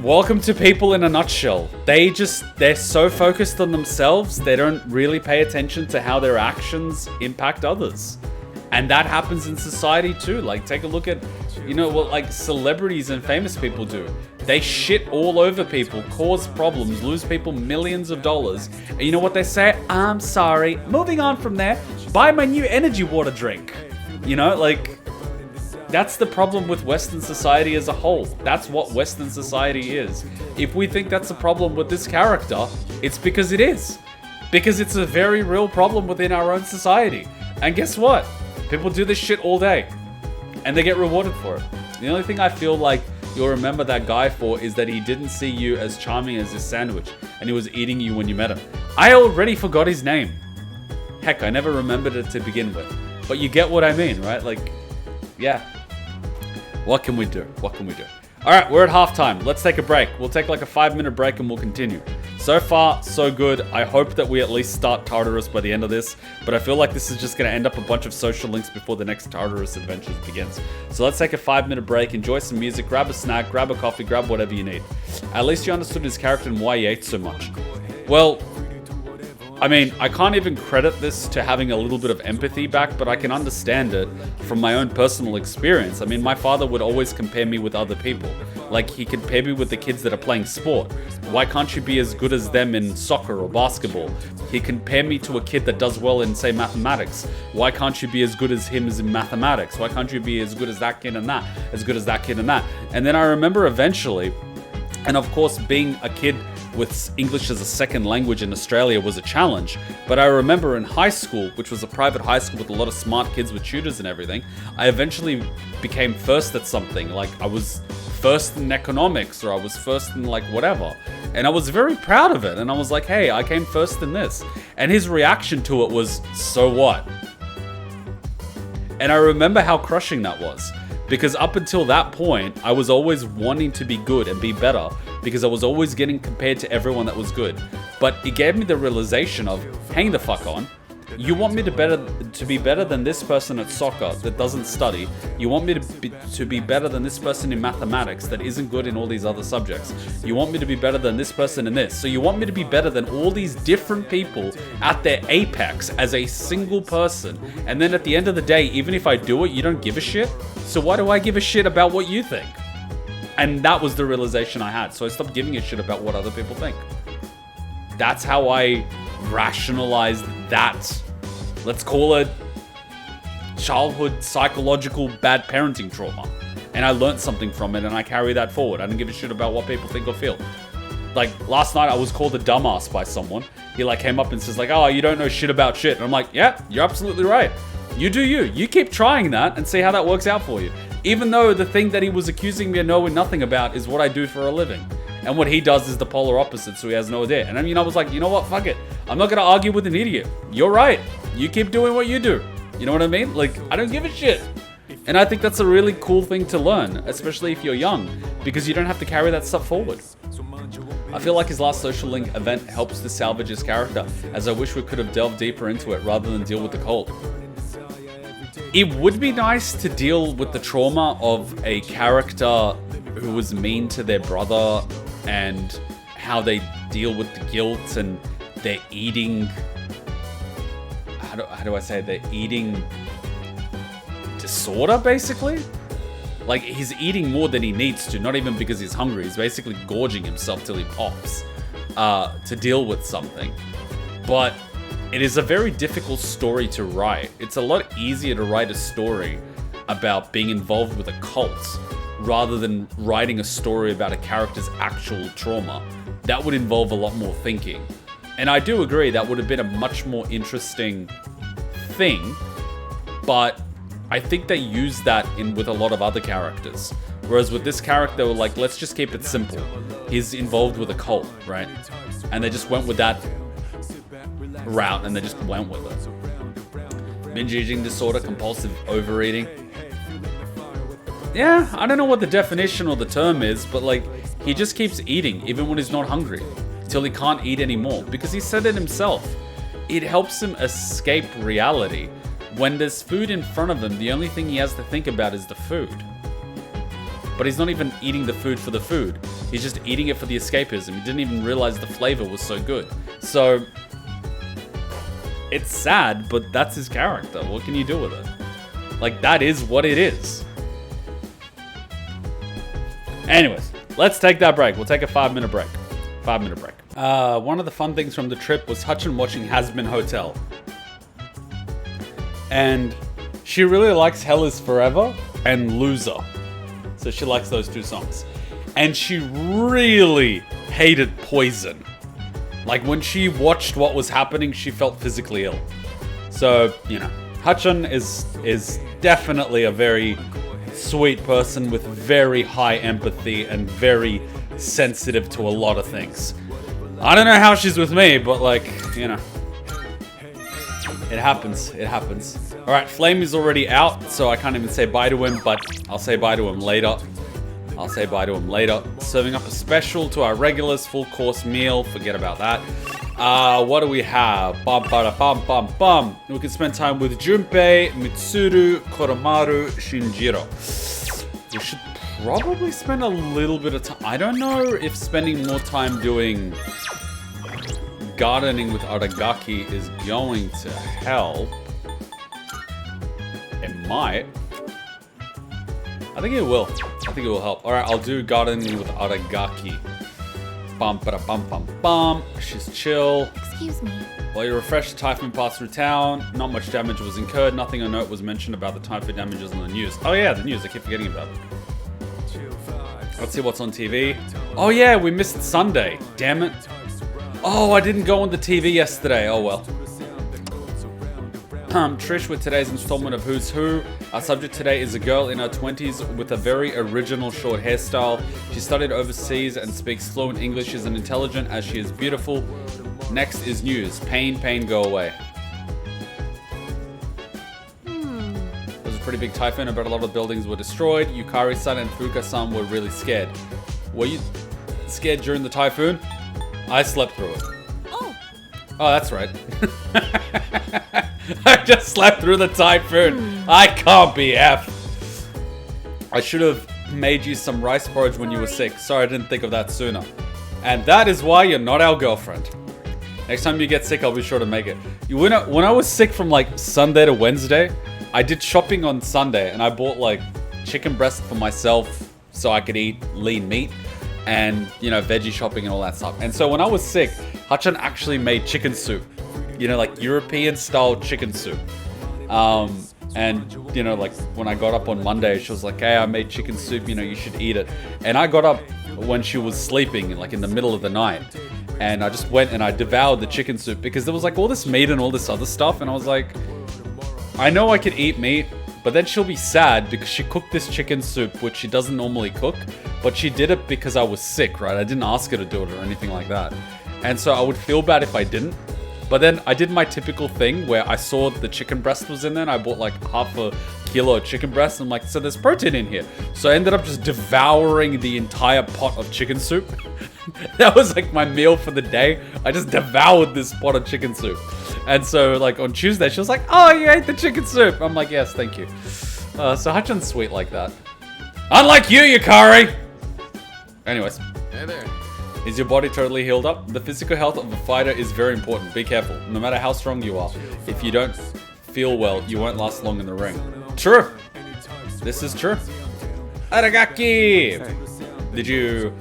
Welcome to people in a nutshell. They're so focused on themselves, they don't really pay attention to how their actions impact others. And that happens in society too. Like, take a look at, you know, what like celebrities and famous people do. They shit all over people, cause problems, lose people millions of dollars. And you know what they say? I'm sorry. Moving on from there, buy my new energy water drink. You know, like, that's the problem with Western society as a whole. That's what Western society is. If we think that's a problem with this character, it's because it is. Because it's a very real problem within our own society. And guess what? People do this shit all day. And they get rewarded for it. The only thing I feel like you'll remember that guy for is that he didn't see you as charming as his sandwich. And he was eating you when you met him. I already forgot his name. Heck, I never remembered it to begin with. But you get what I mean, right? Like, yeah. What can we do? What can we do? Alright, we're at halftime. Let's take a break. We'll take like a 5-minute break and we'll continue. So far, so good. I hope that we at least start Tartarus by the end of this, but I feel like this is just going to end up a bunch of social links before the next Tartarus Adventures begins. So let's take a 5-minute break, enjoy some music, grab a snack, grab a coffee, grab whatever you need. At least you understood his character and why he ate so much. Well, I mean, I can't even credit this to having a little bit of empathy back, but I can understand it from my own personal experience. I mean, my father would always compare me with other people. Like, he compared me with the kids that are playing sport. Why can't you be as good as them in soccer or basketball? He compared me to a kid that does well in, say, mathematics. Why can't you be as good as him as in mathematics? Why can't you be as good as that kid and that, as good as that kid and that? And then I remember eventually, and of course, being a kid with English as a second language in Australia was a challenge. But I remember in high school, which was a private high school with a lot of smart kids with tutors and everything, I eventually became first at something. Like, I was first in economics, or I was first in like whatever. And I was very proud of it. And I was like, hey, I came first in this. And his reaction to it was, so what? And I remember how crushing that was. Because up until that point, I was always wanting to be good and be better, because I was always getting compared to everyone that was good. But it gave me the realization of, hang the fuck on. You want me to be better than this person at soccer that doesn't study. You want me to be better than this person in mathematics that isn't good in all these other subjects. You want me to be better than this person in this. So you want me to be better than all these different people at their apex as a single person. And then at the end of the day, even if I do it, you don't give a shit. So why do I give a shit about what you think? And that was the realization I had. So I stopped giving a shit about what other people think. That's how I rationalized that, let's call it, childhood psychological bad parenting trauma. And I learned something from it, and I carry that forward. I don't give a shit about what people think or feel. Like, last night I was called a dumbass by someone. He like came up and says like, oh, you don't know shit about shit. And I'm like, yeah, you're absolutely right. You do you. You keep trying that and see how that works out for you. Even though the thing that he was accusing me of knowing nothing about is what I do for a living. And what he does is the polar opposite, so he has no idea. And I mean, I was like, you know what, fuck it. I'm not gonna argue with an idiot. You're right. You keep doing what you do. You know what I mean? Like, I don't give a shit. And I think that's a really cool thing to learn, especially if you're young, because you don't have to carry that stuff forward. I feel like his last social link event helps to salvage his character, as I wish we could have delved deeper into it rather than deal with the cult. It would be nice to deal with the trauma of a character who was mean to their brother and how they deal with the guilt and their eating, how do I say, their eating disorder, basically? Like, he's eating more than he needs to, not even because he's hungry. He's basically gorging himself till he pops to deal with something. But it is a very difficult story to write. It's a lot easier to write a story about being involved with a cult rather than writing a story about a character's actual trauma. That would involve a lot more thinking. And I do agree that would have been a much more interesting thing, but I think they used that in with a lot of other characters. Whereas with this character, they were like, let's just keep it simple. He's involved with a cult, right? And they just went with that route and they just went with it. Binge eating disorder, compulsive overeating. Yeah, I don't know what the definition or the term is, but like, he just keeps eating even when he's not hungry, till he can't eat anymore. Because he said it himself. It helps him escape reality. When there's food in front of him, the only thing he has to think about is the food. But he's not even eating the food for the food. He's just eating it for the escapism. He didn't even realize the flavor was so good. So, it's sad, but that's his character. What can you do with it? Like, that is what it is. Anyways, let's take that break. We'll take a 5-minute break. 5-minute break. One of the fun things from the trip was Hutchin watching Hazbin Hotel. And she really likes Hell is Forever and Loser. So she likes those two songs. And she really hated Poison. Like, when she watched what was happening, she felt physically ill. So, you know, Hutchin is definitely a very sweet person with very high empathy and very sensitive to a lot of things. I don't know how she's with me, but like, you know, it happens. It happens. All right, Flame is already out, so I can't even say bye to him, but I'll say bye to him later. I'll say bye to him later. Serving up a special to our regulars, full course meal. Forget about that. What do we have? Bum, bada, bum, bum, bum. We can spend time with Junpei, Mitsuru, Koromaru, Shinjiro. We should probably spend a little bit of time. I don't know if spending more time doing gardening with Aragaki is going to help. It might. I think it will. I think it will help. Alright, I'll do gardening with Aragaki. Bum, bada, bum, bum, bum. She's chill. Excuse me. While you refresh, the typhoon passed through town. Not much damage was incurred. Nothing of note was mentioned about the typhoon damages on the news. Oh yeah, the news. I keep forgetting about it. Let's see what's on TV. Oh yeah, we missed Sunday. Damn it. Oh, I didn't go on the TV yesterday. Oh well. Trish with today's installment of Who's Who. Our subject today is a girl in her 20s with a very original short hairstyle. She studied overseas and speaks fluent English. She's as intelligent as she is beautiful. Next is news. Pain, pain, go away. It was a pretty big typhoon. I bet a lot of buildings were destroyed. Yukari-san and Fuka-san were really scared. Were you scared during the typhoon? I slept through it. Oh, that's right. I just slept through the typhoon. I can't be F. I should have made you some rice porridge when you were sick. Sorry, I didn't think of that sooner. And that is why you're not our girlfriend. Next time you get sick, I'll be sure to make it. When I was sick from like Sunday to Wednesday, I did shopping on Sunday and I bought like chicken breast for myself so I could eat lean meat and, you know, veggie shopping and all that stuff. And so when I was sick, Hachan actually made chicken soup. You know, like European style chicken soup. And, you know, like when I got up on Monday, she was like, hey, I made chicken soup, you know, you should eat it. And I got up when she was sleeping, like in the middle of the night. And I just went and I devoured the chicken soup because there was like all this meat and all this other stuff. And I was like, I know I could eat meat, but then she'll be sad because she cooked this chicken soup, which she doesn't normally cook. But she did it because I was sick, right? I didn't ask her to do it or anything like that. And so I would feel bad if I didn't. But then I did my typical thing where I saw the chicken breast was in there and I bought like half a kilo of chicken breast. And I'm like, so there's protein in here. So I ended up just devouring the entire pot of chicken soup. That was like my meal for the day. I just devoured this pot of chicken soup. And so like on Tuesday, she was like, oh, you ate the chicken soup. I'm like, yes, thank you. So Hachan's sweet like that. Unlike you, Yukari! Anyways. Hey there. Is your body totally healed up? The physical health of a fighter is very important. Be careful. No matter how strong you are, if you don't feel well, you won't last long in the ring. True. This is true. Aragaki! Did you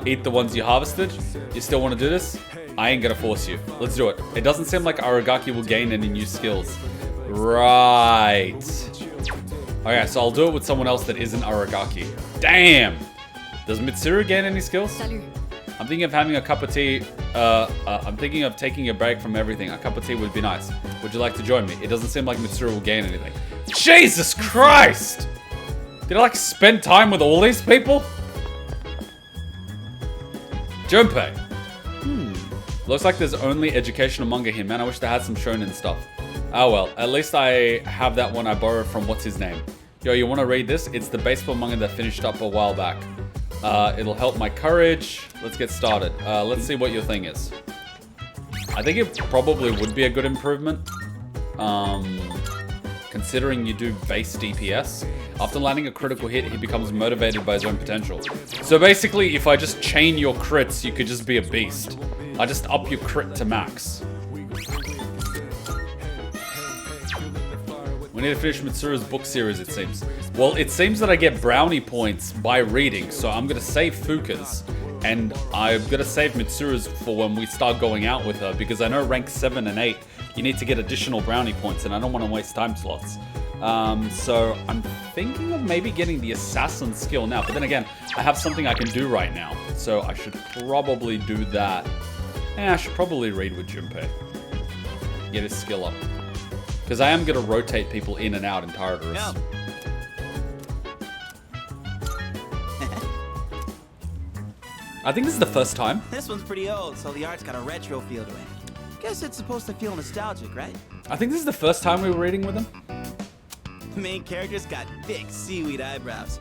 eat the ones you harvested? You still want to do this? I ain't gonna force you. Let's do it. It doesn't seem like Aragaki will gain any new skills. Right. Okay, so I'll do it with someone else that isn't Aragaki. Damn! Does Mitsuru gain any skills? Salut. I'm thinking of having a cup of tea. I'm thinking of taking a break from everything. A cup of tea would be nice. Would you like to join me? It doesn't seem like Mitsuru will gain anything. Jesus Christ! Did I like spend time with all these people? Junpei. Looks like there's only educational manga here. Man, I wish they had some shonen stuff. Oh well, at least I have that one I borrowed from what's his name. Yo, you want to read this? It's the baseball manga that finished up a while back. It'll help my courage. Let's get started. Let's see what your thing is. I think it probably would be a good improvement. Considering you do base DPS. After landing a critical hit, he becomes motivated by his own potential. So basically, if I just chain your crits, you could just be a beast. I just up your crit to max. We need to finish Mitsuru's book series, it seems. Well, it seems that I get brownie points by reading, so I'm gonna save Fuka's. And I'm gonna save Mitsuru's for when we start going out with her, because I know rank 7 and 8, you need to get additional brownie points, and I don't want to waste time slots. So I'm thinking of maybe getting the assassin skill now, but then again, I have something I can do right now, so I should probably do that. I should probably read with Junpei. Get his skill up. Because I am going to rotate people in and out in Tartarus. Yep. I think this is the first time. This one's pretty old, so the art's got a retro feel to it. Guess it's supposed to feel nostalgic, right? I think this is the first time we were reading with him. The main character's got thick seaweed eyebrows.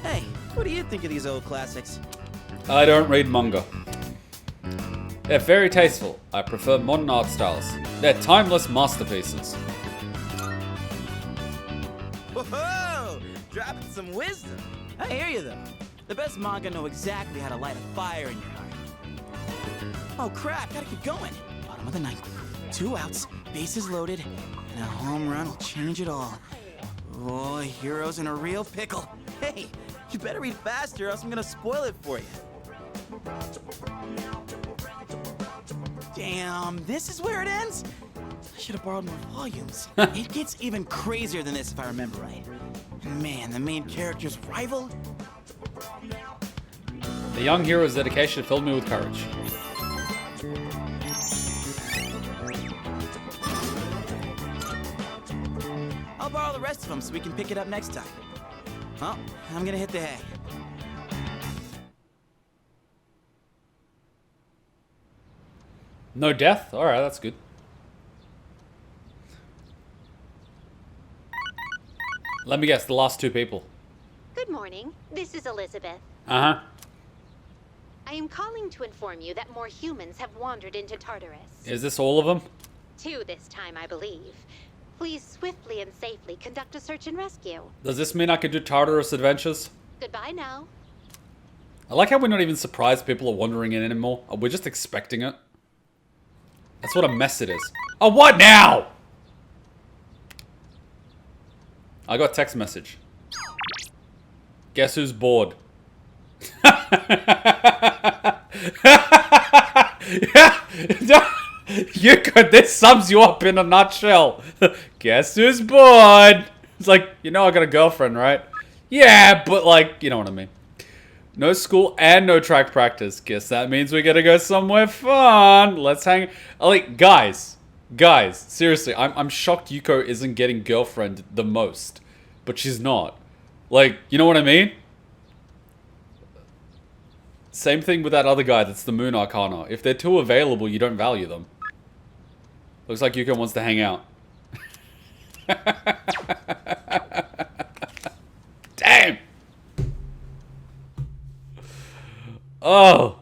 Hey, what do you think of these old classics? I don't read manga. They're very tasteful. I prefer modern art styles. They're timeless masterpieces. Whoa! Dropping some wisdom. I hear you, though. The best manga know exactly how to light a fire in your heart. Oh, crap. Gotta keep going. Bottom of the ninth. 2 outs, bases loaded, and a home run will change it all. Oh, Hiro's in a real pickle. Hey, you better read faster or else I'm gonna spoil it for you. Damn, this is where it ends? I should have borrowed more volumes. It gets even crazier than this if I remember right. Man, the main character's rival? The young hero's dedication filled me with courage. I'll borrow the rest of them so we can pick it up next time. Well, I'm gonna hit the hay. No death? Alright, that's good. Let me guess, the last 2 people. Good morning. This is Elizabeth. Uh-huh. I am calling to inform you that more humans have wandered into Tartarus. Is this all of them? 2 this time, I believe. Please swiftly and safely conduct a search and rescue. Does this mean I can do Tartarus adventures? Goodbye now. I like how we're not even surprised people are wandering in anymore. We're just expecting it. That's what a mess it is. Oh, what now? I got a text message. Guess who's bored? You could, this sums you up in a nutshell. Guess who's bored? It's like, you know I got a girlfriend, right? Yeah, but like, you know what I mean. No school and no track practice. Guess that means we gotta go somewhere fun. Let's hang. Like, guys, seriously, I'm shocked Yuko isn't getting girlfriend the most, but she's not. Like, you know what I mean? Same thing with that other guy that's the Moon Arcana. If they're 2 available, you don't value them. Looks like Yuko wants to hang out. Damn! Oh!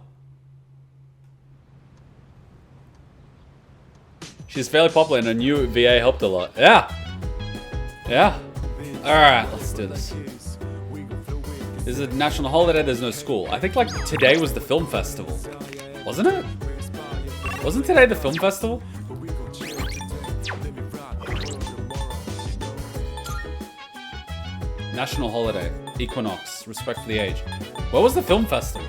She's fairly popular and a new VA helped a lot. Yeah! Yeah! Alright, let's do this. This is a national holiday, there's no school. I think like today was the film festival. Wasn't it? Wasn't today the film festival? National holiday. Equinox. Yes, respect for the age. Where was the film festival?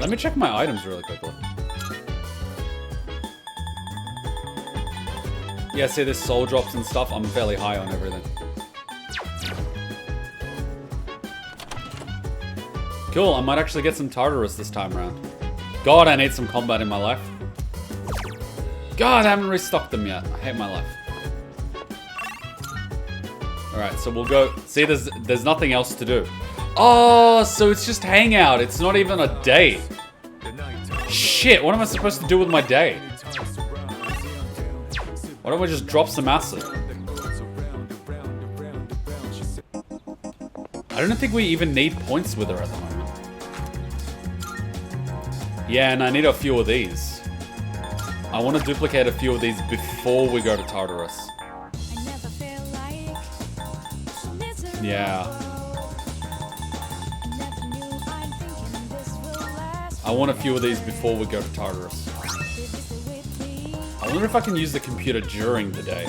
Let me check my items really quickly. Yeah, see this soul drops and stuff? I'm fairly high on everything. Cool, I might actually get some Tartarus this time around. God, I need some combat in my life. God, I haven't restocked them yet. I hate my life. Alright, so we'll go... See, there's nothing else to do. Oh, so it's just hangout. It's not even a day. Shit, what am I supposed to do with my day? Why don't we just drop some acid? I don't think we even need points with her at the moment. Yeah, and I need a few of these. I want to duplicate a few of these before we go to Tartarus. Yeah. I want a few of these before we go to Tartarus. I wonder if I can use the computer during the day.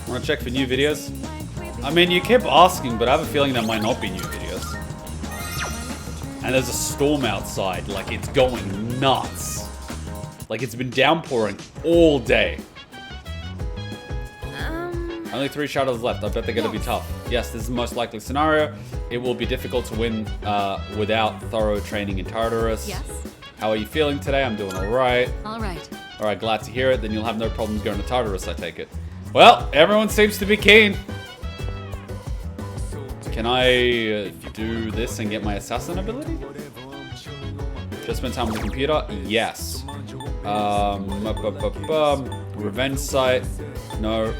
Want to check for new videos? I mean, you kept asking, but I have a feeling there might not be new videos. And there's a storm outside, like it's going nuts. Like it's been downpouring all day. Only 3 shadows left. I bet they're going to be tough. Yes, this is the most likely scenario. It will be difficult to win without thorough training in Tartarus. Yes. How are you feeling today? I'm doing alright. Alright. Alright, glad to hear it. Then you'll have no problems going to Tartarus, I take it. Well, everyone seems to be keen. Can I do this and get my assassin ability? Just spend time on the computer? Yes. Revenge sight. No.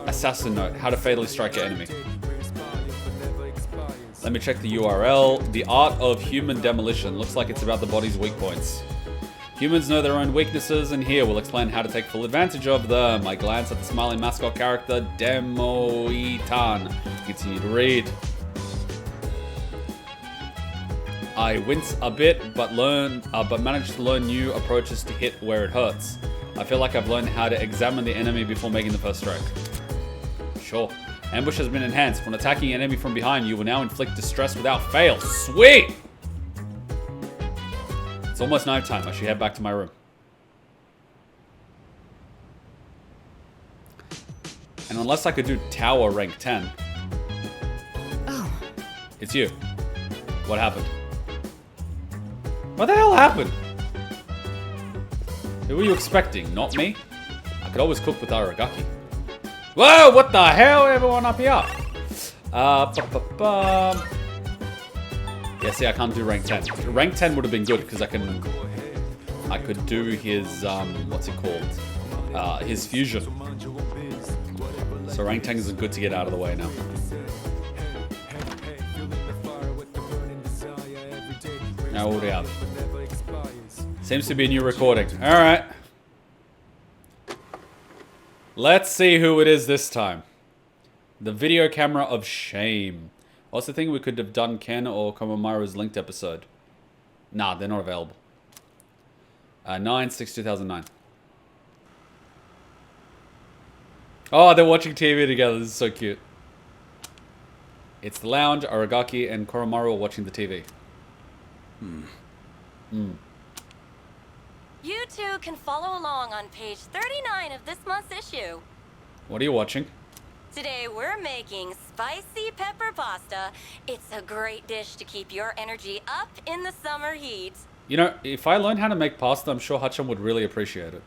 Assassin note. How to fatally strike an enemy. Let me check the URL. The Art of Human Demolition. Looks like it's about the body's weak points. Humans know their own weaknesses, and here we'll explain how to take full advantage of them. I glance at the smiling mascot character, Demoitan. Continue to read. I wince a bit, but manage to learn new approaches to hit where it hurts. I feel like I've learned how to examine the enemy before making the first strike. Sure. Ambush has been enhanced. When attacking an enemy from behind, you will now inflict distress without fail. Sweet! It's almost nighttime. I should head back to my room. And unless I could do Tower rank 10. Oh. It's you. What happened? What the hell happened? Who were you expecting? Not me? I could always cook with Aragaki. Whoa, what the hell? Everyone up here. Yeah, see, I can't do rank 10. Rank 10 would have been good because I could do his what's it called? His fusion. So rank 10 is good to get out of the way now. Now what do we have? Seems to be a new recording. Alright. Let's see who it is this time. The video camera of shame. What's the thing we could have done Ken or Komomaru's linked episode? Nah, they're not available. 9/6/2009. Oh, they're watching TV together. This is so cute. It's the lounge, Aragaki and Koromaru are watching the TV. You two can follow along on page 39 of this month's issue. What are you watching? Today we're making spicy pepper pasta. It's a great dish to keep your energy up in the summer heat. You know, if I learn how to make pasta, I'm sure Hacham would really appreciate it.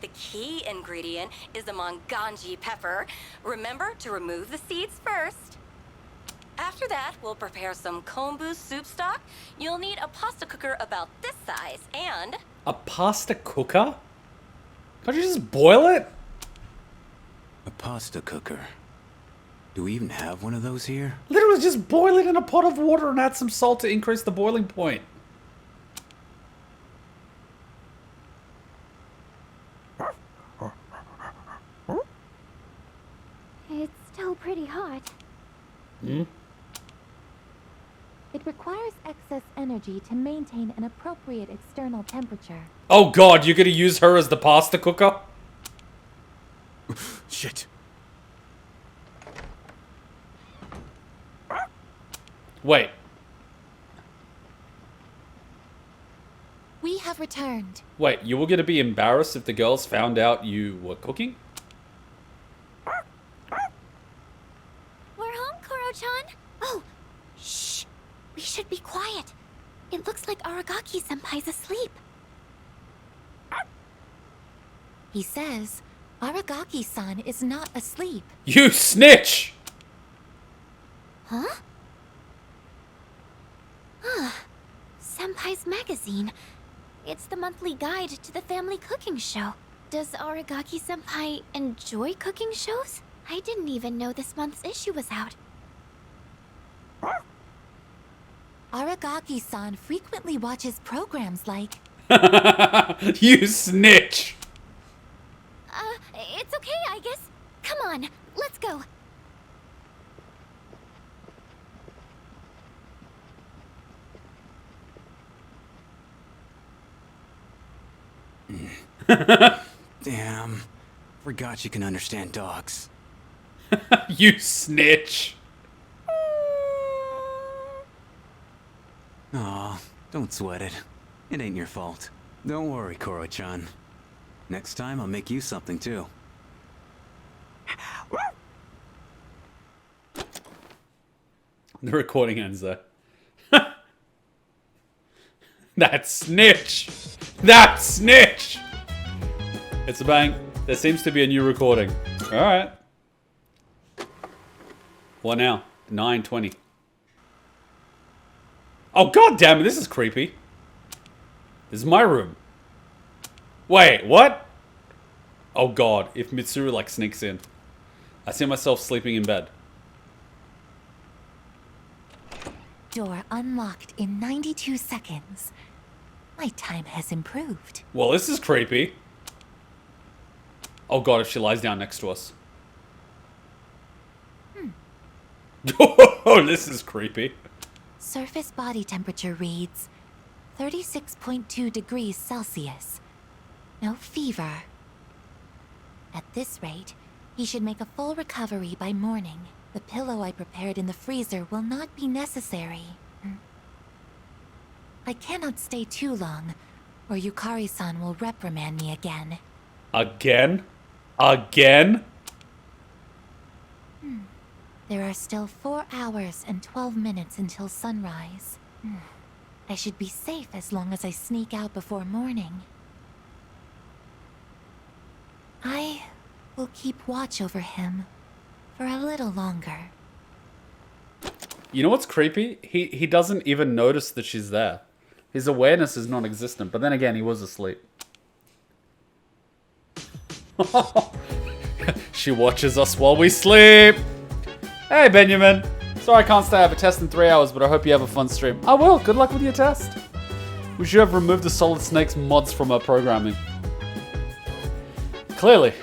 The key ingredient is the manganji pepper. Remember to remove the seeds first. After that, we'll prepare some kombu soup stock. You'll need a pasta cooker about this size and... A pasta cooker? Can't you just boil it? A pasta cooker. Do we even have one of those here? Literally just boil it in a pot of water and add some salt to increase the boiling point. It's still Hmm? It requires excess energy to maintain an appropriate external temperature. Oh god, you're gonna use her as the pasta cooker? Shit. Wait. We have returned. Wait, you were gonna be embarrassed if the girls found out you were cooking? We're home, Koro-chan. Oh, shh. We should be quiet. It looks like Aragaki-senpai's asleep. He says Aragaki-san is not asleep. You snitch! Huh? Senpai's magazine. It's the monthly guide to the family cooking show. Does Aragaki-senpai enjoy cooking shows? I didn't even know this month's issue was out. Aragaki-san frequently watches programs like... You snitch! It's okay, I guess. Come on, let's go. Damn. Forgot you can understand dogs. You snitch! Aw, don't sweat it. It ain't your fault. Don't worry, Koro-chan. Next time I'll make you something too. The recording ends there. That snitch! That snitch! It's a bang. There seems to be a new recording. Alright. What now? 9:20. Oh god damn it, this is creepy. This is my room. Wait, what? Oh god, if Mitsuru like sneaks in. I see myself sleeping in bed. Door unlocked in 92 seconds. My time has improved. Well, this is creepy. Oh god, if she lies down next to us. Oh, this is creepy. Surface body temperature reads 36.2 degrees Celsius. No fever. At this rate, he should make a full recovery by morning. The pillow I prepared in the freezer will not be necessary. I cannot stay too long, or Yukari-san will reprimand me again. Again? Again? There are still 4 hours and 12 minutes until sunrise. I should be safe as long as I sneak out before morning. I will keep watch over him for a little longer. You know what's creepy? He doesn't even notice that she's there. His awareness is non-existent, but then again, he was asleep. She watches us while we sleep. Hey, Benjamin. Sorry I can't stay. I have a test in 3 hours, but I hope you have a fun stream. I will. Good luck with your test. We should have removed the Solid Snakes mods from our programming. Clearly.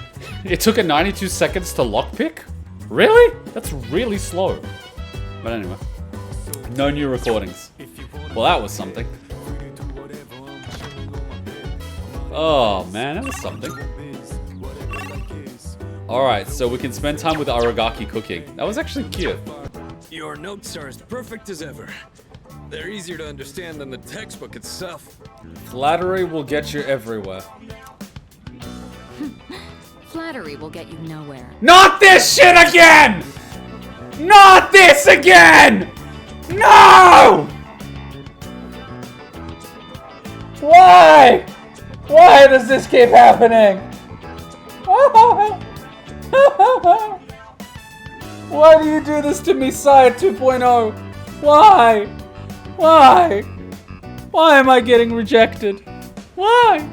It took her 92 seconds to lockpick? Really? That's really slow. But anyway. No new recordings. Well, that was something. Oh, man. That was something. Alright, so we can spend time with Aragaki cooking. That was actually cute. Your notes are as perfect as ever. They're easier to understand than the textbook itself. Flattery will get you everywhere. Flattery will get you nowhere. Not this shit again! Not this again! No! Why? Why does this keep happening? Why do you do this to me, Sire 2.0? Why? Why? Why am I getting rejected? Why?